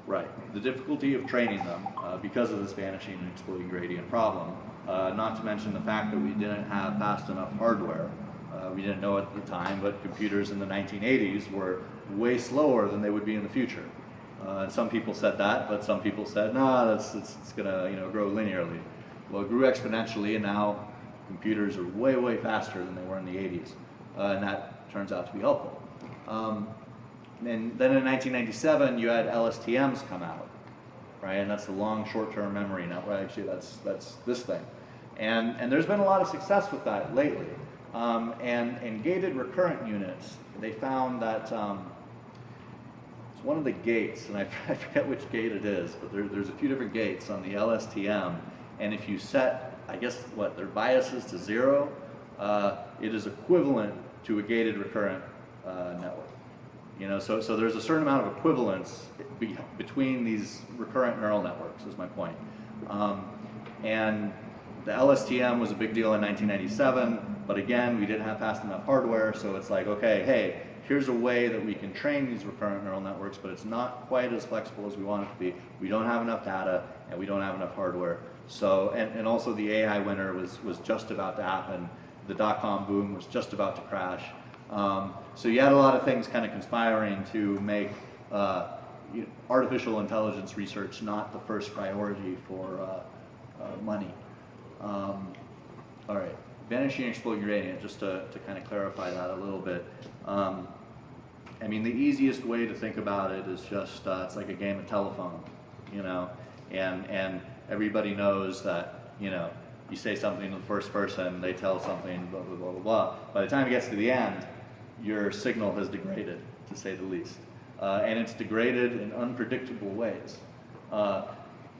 Right, the difficulty of training them because of this vanishing and exploding gradient problem, not to mention the fact that we didn't have fast enough hardware. We didn't know it at the time, but computers in the 1980s were way slower than they would be in the future. And some people said that, but some people said, no, it's going to grow linearly. Well, it grew exponentially, and now computers are way, way faster than they were in the 80s. And that turns out to be helpful. And then in 1997, you had LSTMs come out, right? And that's the long short-term memory network. Actually, that's this thing. And there's been a lot of success with that lately. And gated recurrent units, they found that it's one of the gates, and I forget which gate it is, but there's a few different gates on the LSTM. And if you set, I guess, their biases to 0, it is equivalent to a gated recurrent network. So there's a certain amount of equivalence between these recurrent neural networks, is my point. And the LSTM was a big deal in 1997, but again, we didn't have fast enough hardware, so it's like, okay, hey, here's a way that we can train these recurrent neural networks, but it's not quite as flexible as we want it to be. We don't have enough data, and we don't have enough hardware. So, and also the AI winter was just about to happen. The dot-com boom was just about to crash. So you had a lot of things kind of conspiring to make artificial intelligence research not the first priority for money. All right, vanishing and exploding gradient, just to kind of clarify that a little bit. I mean, the easiest way to think about it is just, it's like a game of telephone, and everybody knows that, you say something to the first person, they tell something, blah, blah, blah, blah, blah. By the time it gets to the end, your signal has degraded, to say the least. And it's degraded in unpredictable ways.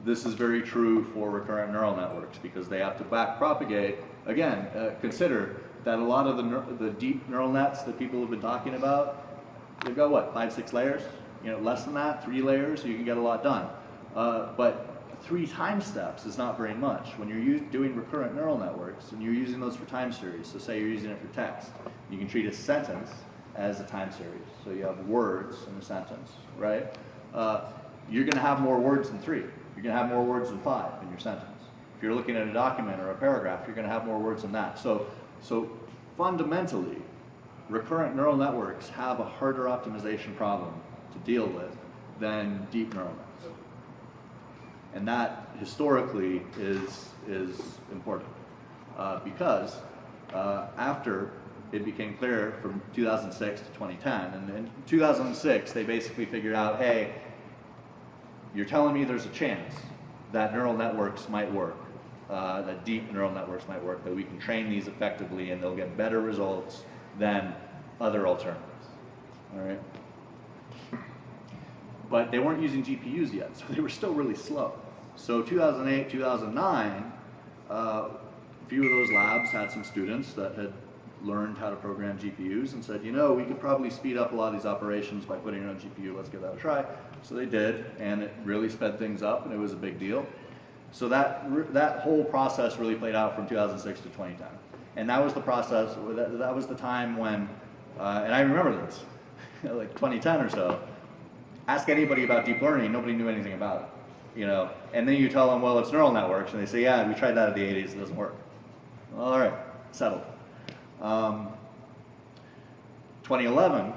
This is very true for recurrent neural networks because they have to back propagate. Again, consider that a lot of the deep neural nets that people have been talking about, they've got 5, 6 layers? Less than that, 3 layers, so you can get a lot done. But 3 time steps is not very much. When you're doing recurrent neural networks and you're using those for time series, so say you're using it for text, you can treat a sentence as a time series. So you have words in a sentence, right? you're going to have more words than 3. You're going to have more words than 5 in your sentence. If you're looking at a document or a paragraph, you're going to have more words than that. So fundamentally, recurrent neural networks have a harder optimization problem to deal with than deep neural nets. And that historically is important because after it became clear from 2006 to 2010, and in 2006 they basically figured out, hey, you're telling me there's a chance that neural networks might work, that deep neural networks might work, that we can train these effectively and they'll get better results than other alternatives, all right? But they weren't using GPUs yet, so they were still really slow. So 2008, 2009, a few of those labs had some students that had learned how to program GPUs and said, you know, we could probably speed up a lot of these operations by putting it on GPU, let's give that a try. So they did, and it really sped things up, and it was a big deal. So that whole process really played out from 2006 to 2010. And that was the process, that was the time when, and I remember this, like 2010 or so, ask anybody about deep learning, nobody knew anything about it, you know. And then you tell them, well, it's neural networks, and they say, yeah, we tried that in the 80s, it doesn't work. All right, settled. 2011,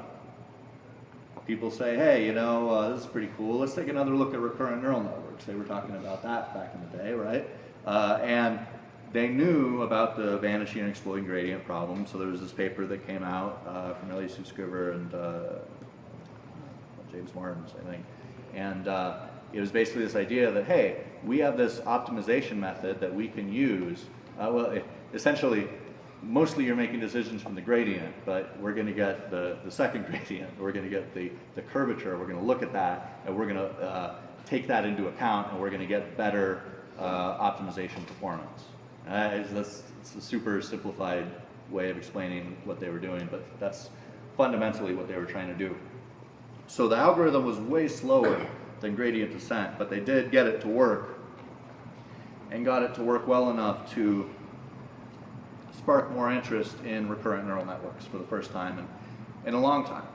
people say, hey, you know, this is pretty cool. Let's take another look at recurrent neural networks. They were talking about that back in the day, right? And they knew about the vanishing and exploding gradient problem. So there was this paper that came out from Ellie Sutskever and James Martins, I think. And it was basically this idea that, hey, we have this optimization method that we can use. Essentially, mostly you're making decisions from the gradient, but we're going to get the second gradient. We're going to get the curvature. We're going to look at that, and we're going to take that into account, and we're going to get better optimization performance. It's a super simplified way of explaining what they were doing, but that's fundamentally what they were trying to do. So the algorithm was way slower than gradient descent, but they did get it to work, and got it to work well enough to spark more interest in recurrent neural networks for the first time in a long time.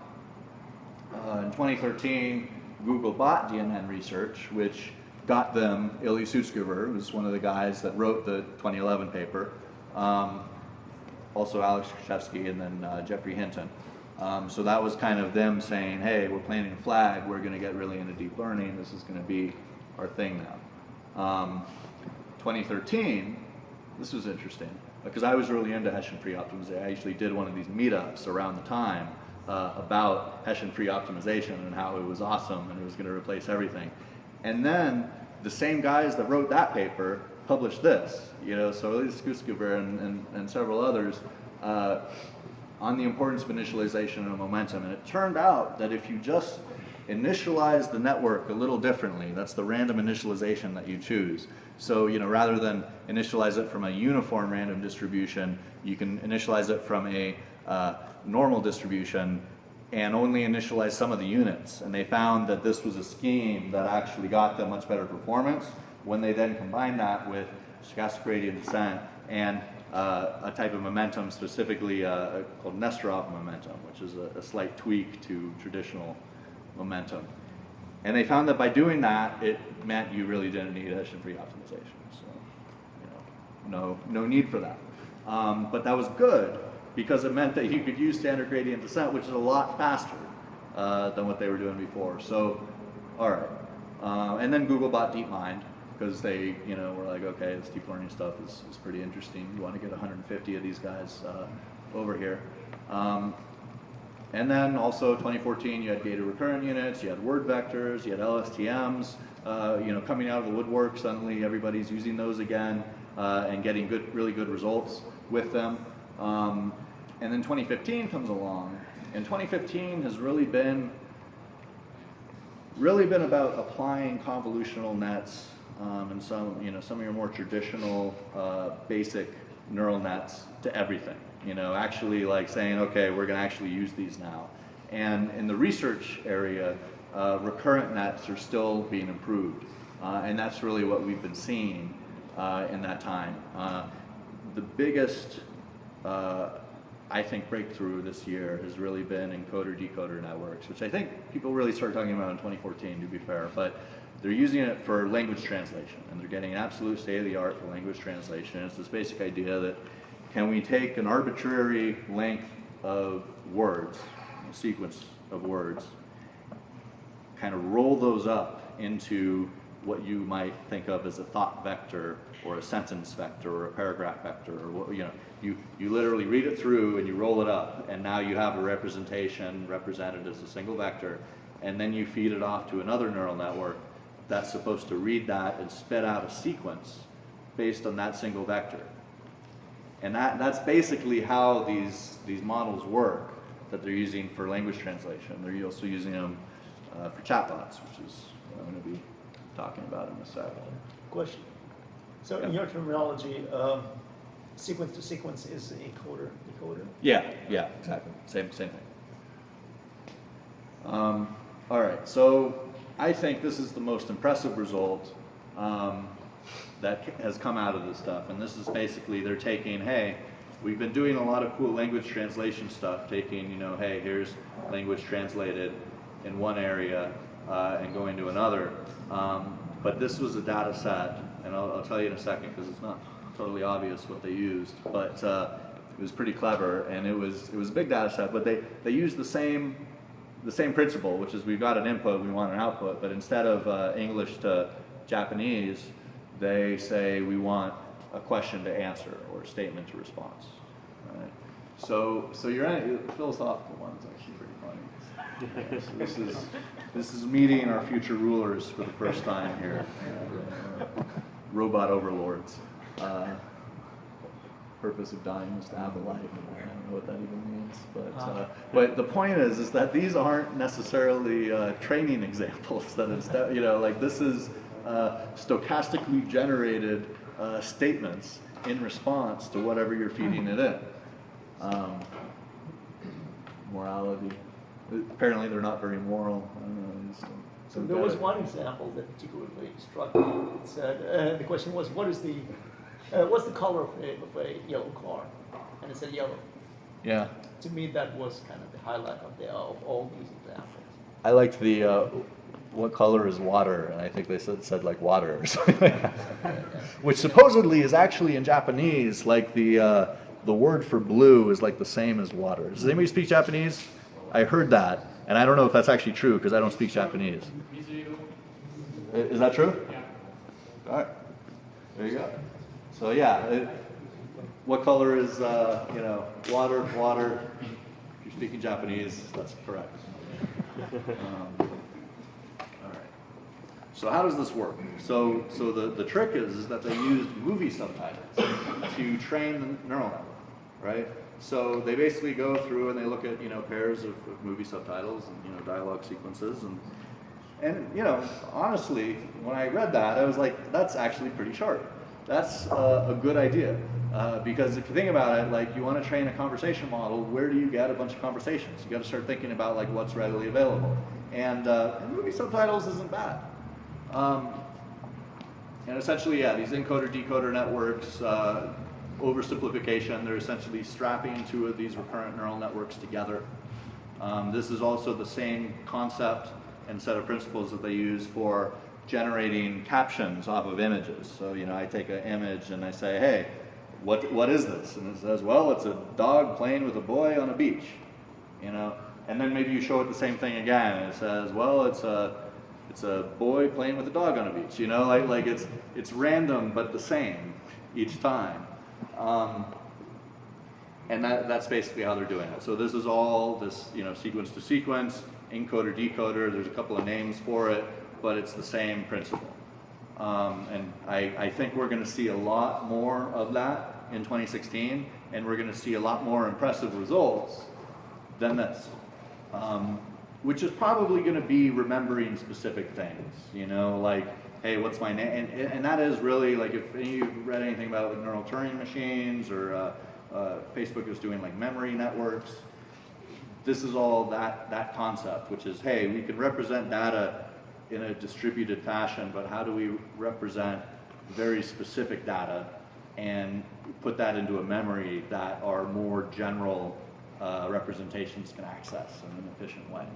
In 2013, Google bought DNN Research, which got them Ilya Sutskever, who was one of the guys that wrote the 2011 paper, also Alex Krzyzewski, and then Jeffrey Hinton. So that was kind of them saying, hey, we're planting a flag, we're going to get really into deep learning, this is going to be our thing now. 2013, this was interesting, because I was really into Hessian-free optimization. I actually did one of these meetups around the time about Hessian-free optimization and how it was awesome and it was going to replace everything. And then the same guys that wrote that paper published this, you know, so Elise Guskiver and several others on the importance of initialization and momentum. And it turned out that if you just initialize the network a little differently, that's the random initialization that you choose. So, you know, rather than initialize it from a uniform random distribution, you can initialize it from a normal distribution and only initialize some of the units. And they found that this was a scheme that actually got them much better performance when they then combined that with stochastic gradient descent and a type of momentum, specifically called Nesterov momentum, which is a slight tweak to traditional momentum. And they found that by doing that, it meant you really didn't need Hessian-free optimization. So, you know, no need for that. But that was good because it meant that you could use standard gradient descent, which is a lot faster than what they were doing before. So, all right. And then Google bought DeepMind because they, you know, were like, okay, this deep learning stuff is pretty interesting. You want to get 150 of these guys over here. And then also 2014, you had gated recurrent units, you had word vectors, you had LSTMs, you know, coming out of the woodwork. Suddenly everybody's using those again and getting really good results with them. And then 2015 comes along, and 2015 has really been about applying convolutional nets and some of your more traditional basic neural nets to everything. You know, actually like saying, okay, we're going to actually use these now. And in the research area, recurrent nets are still being improved. And that's really what we've been seeing in that time. The biggest I think, breakthrough this year has really been encoder-decoder networks, which I think people really started talking about in 2014, to be fair, but they're using it for language translation, and they're getting an absolute state-of-the-art for language translation. It's this basic idea that can we take an arbitrary length of words, a sequence of words, kind of roll those up into what you might think of as a thought vector or a sentence vector or a paragraph vector, or what, you literally read it through and you roll it up, and now you have a representation represented as a single vector, and then you feed it off to another neural network that's supposed to read that and spit out a sequence based on that single vector. And that's basically how these models work that they're using for language translation. They're also using them for chatbots, which is what I'm going to be talking about in a second. Question. So in your terminology, sequence to sequence is encoder-decoder? Yeah, exactly. Same thing. All right, so I think this is the most impressive result that has come out of this stuff. And this is basically they're taking, hey, we've been doing a lot of cool language translation stuff, taking, hey, here's language translated in one area and going to another. But this was a data set, and I'll tell you in a second because it's not totally obvious what they used, but it was pretty clever, and it was a big data set, but they used the same principle, which is we've got an input, we want an output, but instead of English to Japanese, they say we want a question to answer or a statement to response. Right? So your philosophical one's actually pretty funny. So this is meeting our future rulers for the first time here, robot overlords. Purpose of dying is to have a life. I don't know what that even means, but the point is that these aren't necessarily training examples. That is, like this is stochastically generated statements in response to whatever you're feeding it in. Morality. Apparently, they're not very moral. I don't know. So there was one example that particularly struck me. It said the question was, what's the color of a yellow car? And it said yellow. Yeah. To me, that was kind of the highlight of all these examples. I liked the what color is water, and I think they said like water or something like that. Which supposedly is actually in Japanese like the word for blue is like the same as water. Does anybody speak Japanese? I heard that, and I don't know if that's actually true because I don't speak Japanese. Is that true? Yeah. All right. There you go. So yeah, what color is water? Water. If you're speaking Japanese, that's correct. All right. So how does this work? So the trick is that they used movie subtitles to train the neural network, right? So they basically go through and they look at pairs of movie subtitles and dialogue sequences and honestly, when I read that, I was like, that's actually pretty sharp. That's a good idea because if you think about it, like you want to train a conversation model, where do you get a bunch of conversations? You got to start thinking about like what's readily available, and movie subtitles isn't bad. And essentially, yeah, these encoder-decoder networks, oversimplification, they're essentially strapping two of these recurrent neural networks together. This is also the same concept and set of principles that they use for generating captions off of images. So, I take an image and I say, hey, what is this? And it says, well, it's a dog playing with a boy on a beach, And then maybe you show it the same thing again, and it says, well, it's a boy playing with a dog on a beach. Like it's random but the same each time. And that's basically how they're doing it. So this is all this, sequence to sequence, encoder-decoder. There's a couple of names for it, but it's the same principle. And I think we're going to see a lot more of that in 2016, and we're going to see a lot more impressive results than this, which is probably going to be remembering specific things, like, hey, what's my name? And that is really, like, if you've read anything about like neural Turing machines or Facebook is doing like memory networks, this is all that concept, which is, hey, we can represent data in a distributed fashion, but how do we represent very specific data and put that into a memory that our more general representations can access in an efficient way.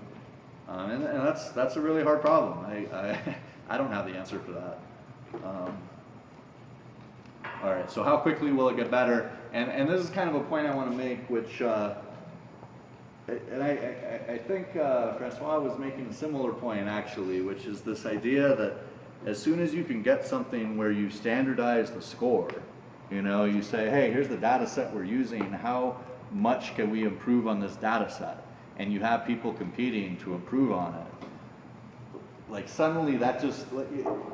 And that's a really hard problem. I don't have the answer for that. All right, so how quickly will it get better? And this is kind of a point I want to make, which, and I think Francois was making a similar point actually, which is this idea that as soon as you can get something where you standardize the score, you know, you say, hey, here's the data set we're using, how much can we improve on this data set? And you have people competing to improve on it. Like suddenly that just,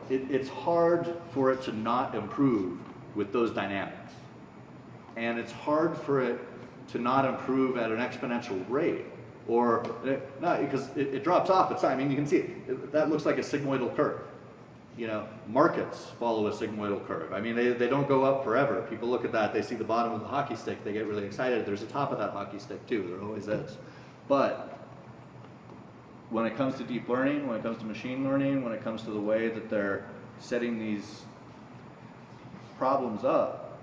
it's hard for it to not improve with those dynamics. And it's hard for it to not improve at an exponential rate, or no, because it drops off at time. I mean, you can see it. That looks like a sigmoidal curve. You know, markets follow a sigmoidal curve. I mean, they don't go up forever. People look at that, they see the bottom of the hockey stick, they get really excited. There's a top of that hockey stick too. There always is. But when it comes to deep learning, when it comes to machine learning, when it comes to the way that they're setting these problems up,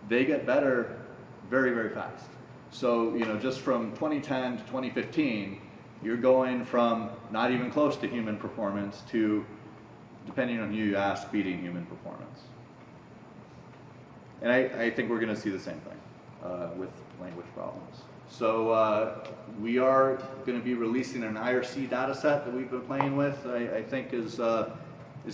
they get better very, very fast. So, you know, just from 2010 to 2015, you're going from not even close to human performance to, depending on who you ask, beating human performance. And I think we're going to see the same thing with language problems. So we are going to be releasing an IRC data set that we've been playing with. I think is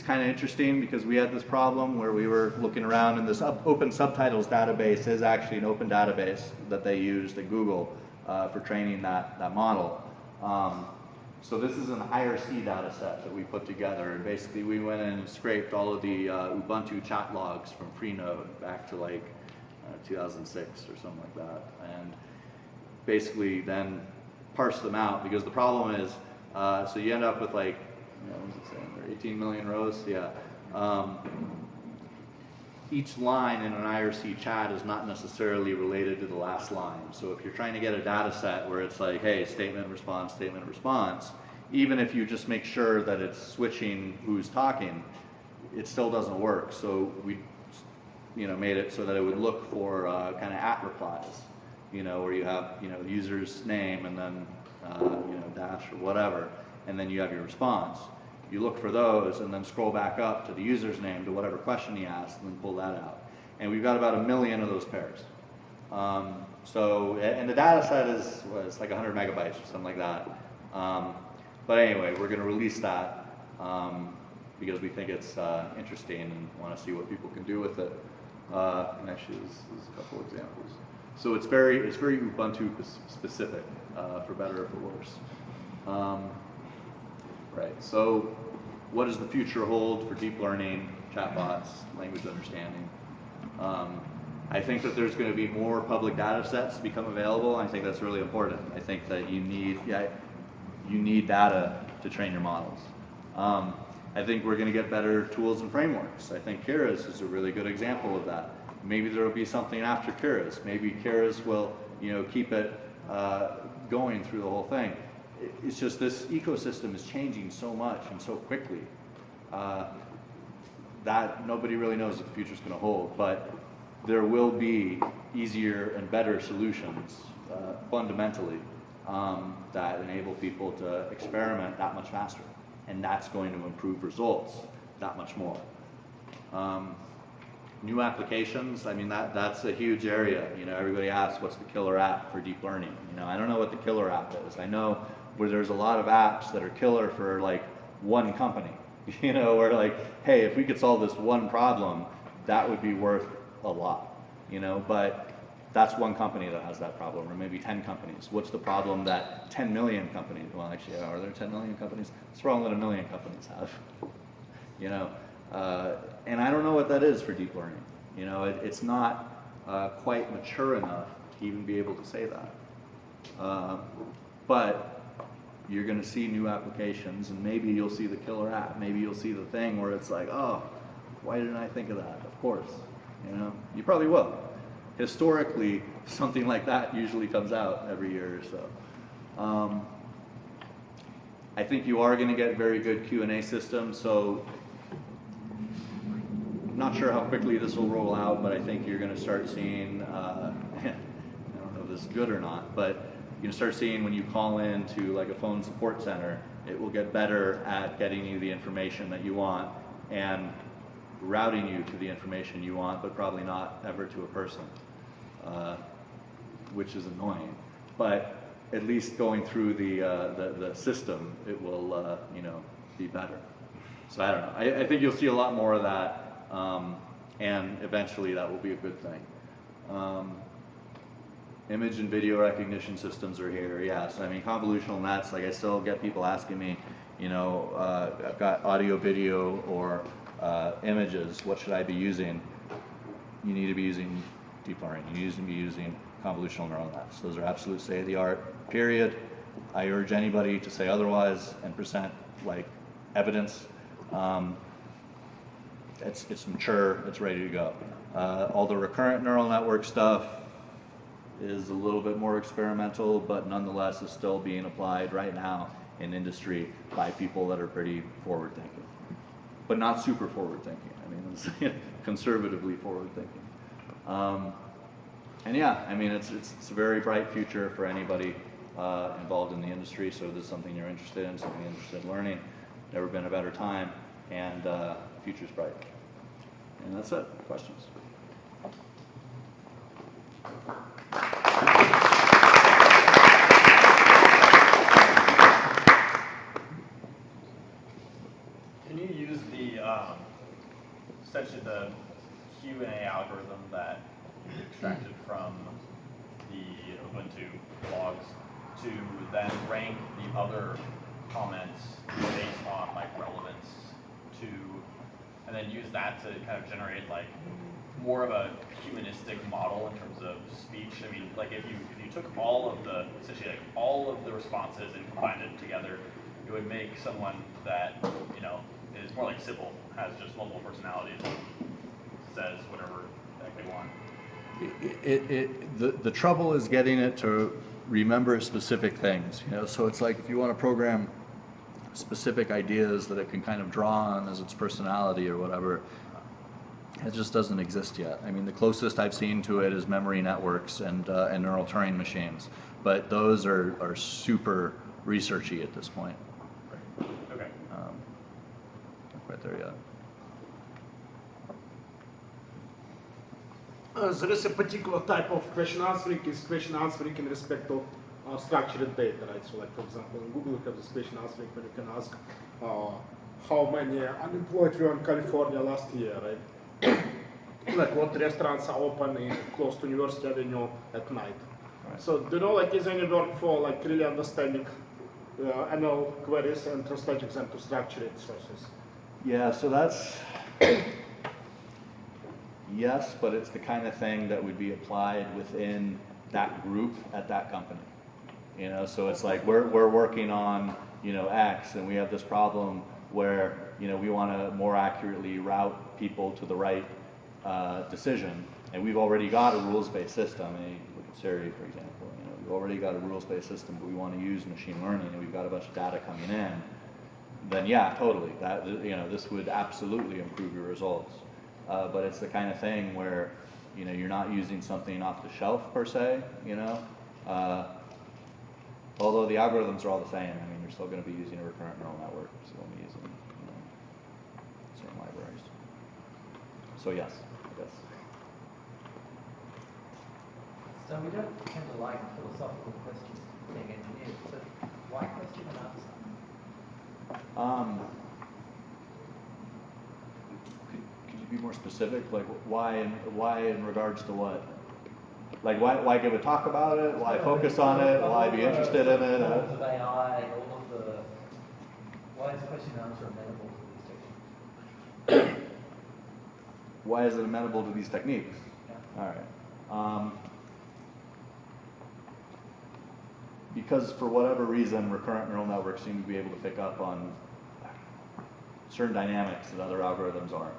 kind of interesting because we had this problem where we were looking around and this open subtitles database is actually an open database that they used at Google for training that model. So this is an IRC data set that we put together, and basically we went in and scraped all of the Ubuntu chat logs from Freenode back to like 2006 or something like that, and basically then parse them out, because the problem is, so you end up with like, what was it saying there, 18 million rows? Yeah. Each line in an IRC chat is not necessarily related to the last line. So if you're trying to get a data set where it's like, hey, statement, response, even if you just make sure that it's switching who's talking, it still doesn't work. So we, you know, made it so that it would look for kind of at replies, you know, where you have, you know, user's name and then, you know, dash or whatever, and then you have your response. You look for those and then scroll back up to the user's name to whatever question he asked and then pull that out. And we've got about 1 million of those pairs. So, and the data set was like 100 megabytes or something like that. But anyway, we're going to release that because we think it's interesting and want to see what people can do with it. And actually, there's a couple examples. So it's very Ubuntu specific, for better or for worse. Right, so what does the future hold for deep learning, chatbots, language understanding? I think that there's going to be more public data sets become available. I think that's really important. I think that you need data to train your models. I think we're going to get better tools and frameworks. I think Keras is a really good example of that. Maybe there will be something after Keras. Maybe Keras will, you know, keep it going through the whole thing. It's just this ecosystem is changing so much and so quickly that nobody really knows what the future is going to hold. But there will be easier and better solutions fundamentally that enable people to experiment that much faster. And that's going to improve results that much more. New applications, I mean, that's a huge area. You know, everybody asks, what's the killer app for deep learning? You know, I don't know what the killer app is. I know where there's a lot of apps that are killer for like one company, you know, where like, hey, if we could solve this one problem, that would be worth a lot, you know, but that's one company that has that problem, or maybe 10 companies. What's the problem that 10 million companies, well actually, are there 10 million companies? What's the problem that 1 million companies have, you know? And I don't know what that is for deep learning. You know, it's not quite mature enough to even be able to say that. But you're going to see new applications, and maybe you'll see the killer app. Maybe you'll see the thing where it's like, oh, why didn't I think of that? Of course, you know, you probably will. Historically, something like that usually comes out every year or so. I think you are going to get very good Q&A systems. So not sure how quickly this will roll out, but I think you're going to start seeing, I don't know if this is good or not, but you can start seeing when you call in to like a phone support center, it will get better at getting you the information that you want and routing you to the information you want, but probably not ever to a person, which is annoying. But at least going through the system, it will be better. So I don't know. I think you'll see a lot more of that, and eventually that will be a good thing. Image and video recognition systems are here. Yes, I mean convolutional nets. Like I still get people asking me, I've got audio, video, or images. What should I be using? You need to be using deep learning. You need to be using convolutional neural nets. Those are absolute state of the art. Period. I urge anybody to say otherwise and present like evidence. It's mature. It's ready to go. All the recurrent neural network stuff is a little bit more experimental, but nonetheless is still being applied right now in industry by people that are pretty forward thinking, but not super forward thinking. I mean, it's conservatively forward thinking. And yeah, I mean, it's a very bright future for anybody involved in the industry. So if this is something you're interested in, something you're interested in learning, never been a better time, and future's bright. And that's it. Questions? Can you use the essentially the Q&A algorithm that you extracted from the Ubuntu logs to then rank the other comments based on like relevance to, and then use that to kind of generate like more of a humanistic model in terms of speech? I mean, like if you took all of the, essentially like all of the responses and combined it together, it would make someone that, is more like Sybil, has just multiple personalities, says whatever they want. The trouble is getting it to remember specific things, so it's like if you want to program specific ideas that it can kind of draw on as its personality or whatever, it just doesn't exist yet. I mean, the closest I've seen to it is memory networks and neural Turing machines, but those are super researchy at this point. Okay. Not quite there yet. There is a particular type of question answering, is question answering in respect of structured data, right? So like, for example, in Google, you have this question answering when you can ask how many unemployed were in California last year, right? Like what restaurants are open in close to University Avenue at night. Right. So do you know, like, is any work for like really understanding ML queries and translating them to structured sources? Yeah, so that's, yes, but it's the kind of thing that would be applied within that group at that company. So it's like we're working on, X, and we have this problem where, we want to more accurately route people to the right decision, and we've already got a rules-based system. I mean, look at Siri, for example. We've already got a rules-based system, but we want to use machine learning, and we've got a bunch of data coming in. Then yeah, totally. That this would absolutely improve your results. But it's the kind of thing where you're not using something off the shelf per se. Although the algorithms are all the same. I mean, you're still going to be using a recurrent neural network. You're still going to be using the same libraries. So yes, I guess. So we don't tend to like philosophical questions being engineers, so why question and answer? Could you be more specific? Like why in regards to what? Like why give a talk about it? Why focus on it? Why be interested in it? Of AI, all of the, why is question and answer amenable to these techniques? Why is it amenable to these techniques? Yeah. All right. Because for whatever reason, recurrent neural networks seem to be able to pick up on certain dynamics that other algorithms aren't.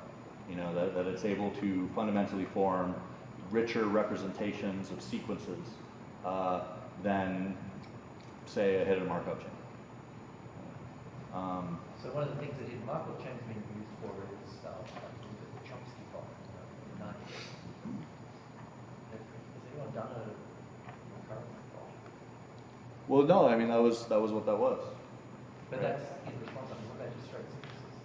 That it's able to fundamentally form richer representations of sequences than, say, a hidden Markov chain. So one of the things that hidden Markov chain has been used for is the Chomsky problem. 1990s. Has anyone done a recurrent control? Well, no, I mean that was what that was. But Right. that's in response to what about just straight synthesis?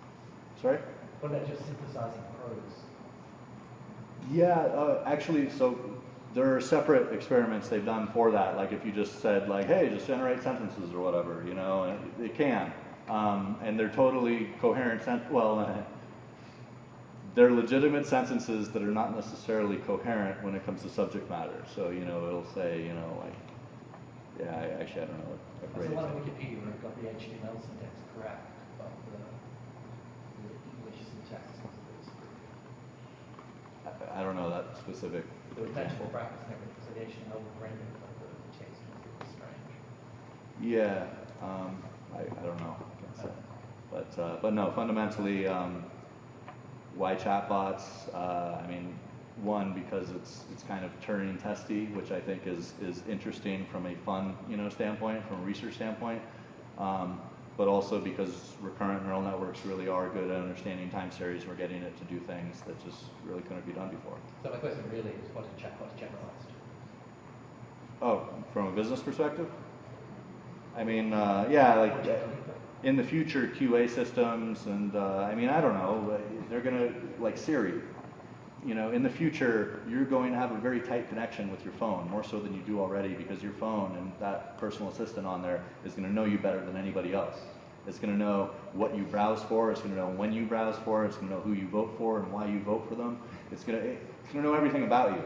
Sorry? What about just synthesizing prose? Yeah, actually, so there are separate experiments they've done for that. Like if you just said like, hey, just generate sentences or whatever, you know, and it can. And they're totally coherent, they're legitimate sentences that are not necessarily coherent when it comes to subject matter. So, you know, it'll say, you know, like, yeah, I don't know. There's a lot of Wikipedia where it got the HTML syntax correct, but the English syntax is a bit screwed. I don't know that specific So it matches the example. brackets and everything, so the HTML would render it, but the text was a bit strange. Yeah, I don't know. I can't say. But no, fundamentally, why chatbots? I mean, one, because it's kind of Turing testy, which I think is interesting from a fun, you know, standpoint, from a research standpoint. But also because recurrent neural networks really are good at understanding time series. We're getting it to do things that just really couldn't be done before. So my question really is, what are chatbots generalized? Oh, from a business perspective? I mean, yeah, like in the future, QA systems and, I mean, I don't know, they're gonna, like Siri, you know, in the future, you're going to have a very tight connection with your phone, more so than you do already, because your phone and that personal assistant on there is gonna know you better than anybody else. It's gonna know what you browse for, it's gonna know when you browse for, it's gonna know who you vote for and why you vote for them. It's gonna know everything about you.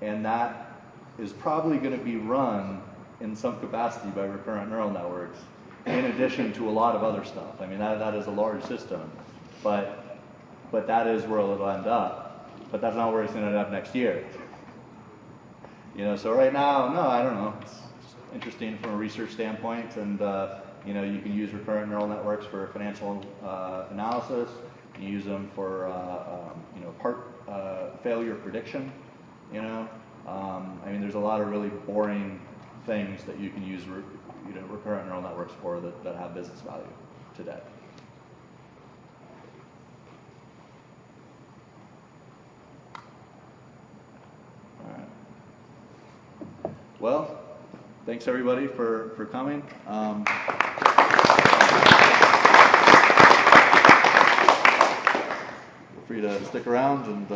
And that is probably gonna be run in some capacity by recurrent neural networks, in addition to a lot of other stuff. I mean, that is a large system, but that is where it'll end up. But that's not where it's going to end up next year. You know, so right now, no, I don't know. It's interesting from a research standpoint, and you know, you can use recurrent neural networks for financial analysis. You use them for you know, part failure prediction. You know, I mean, there's a lot of really boring things that you can use you know, recurrent neural networks for that have business value today. All right. Well, thanks everybody for coming. Feel free to stick around and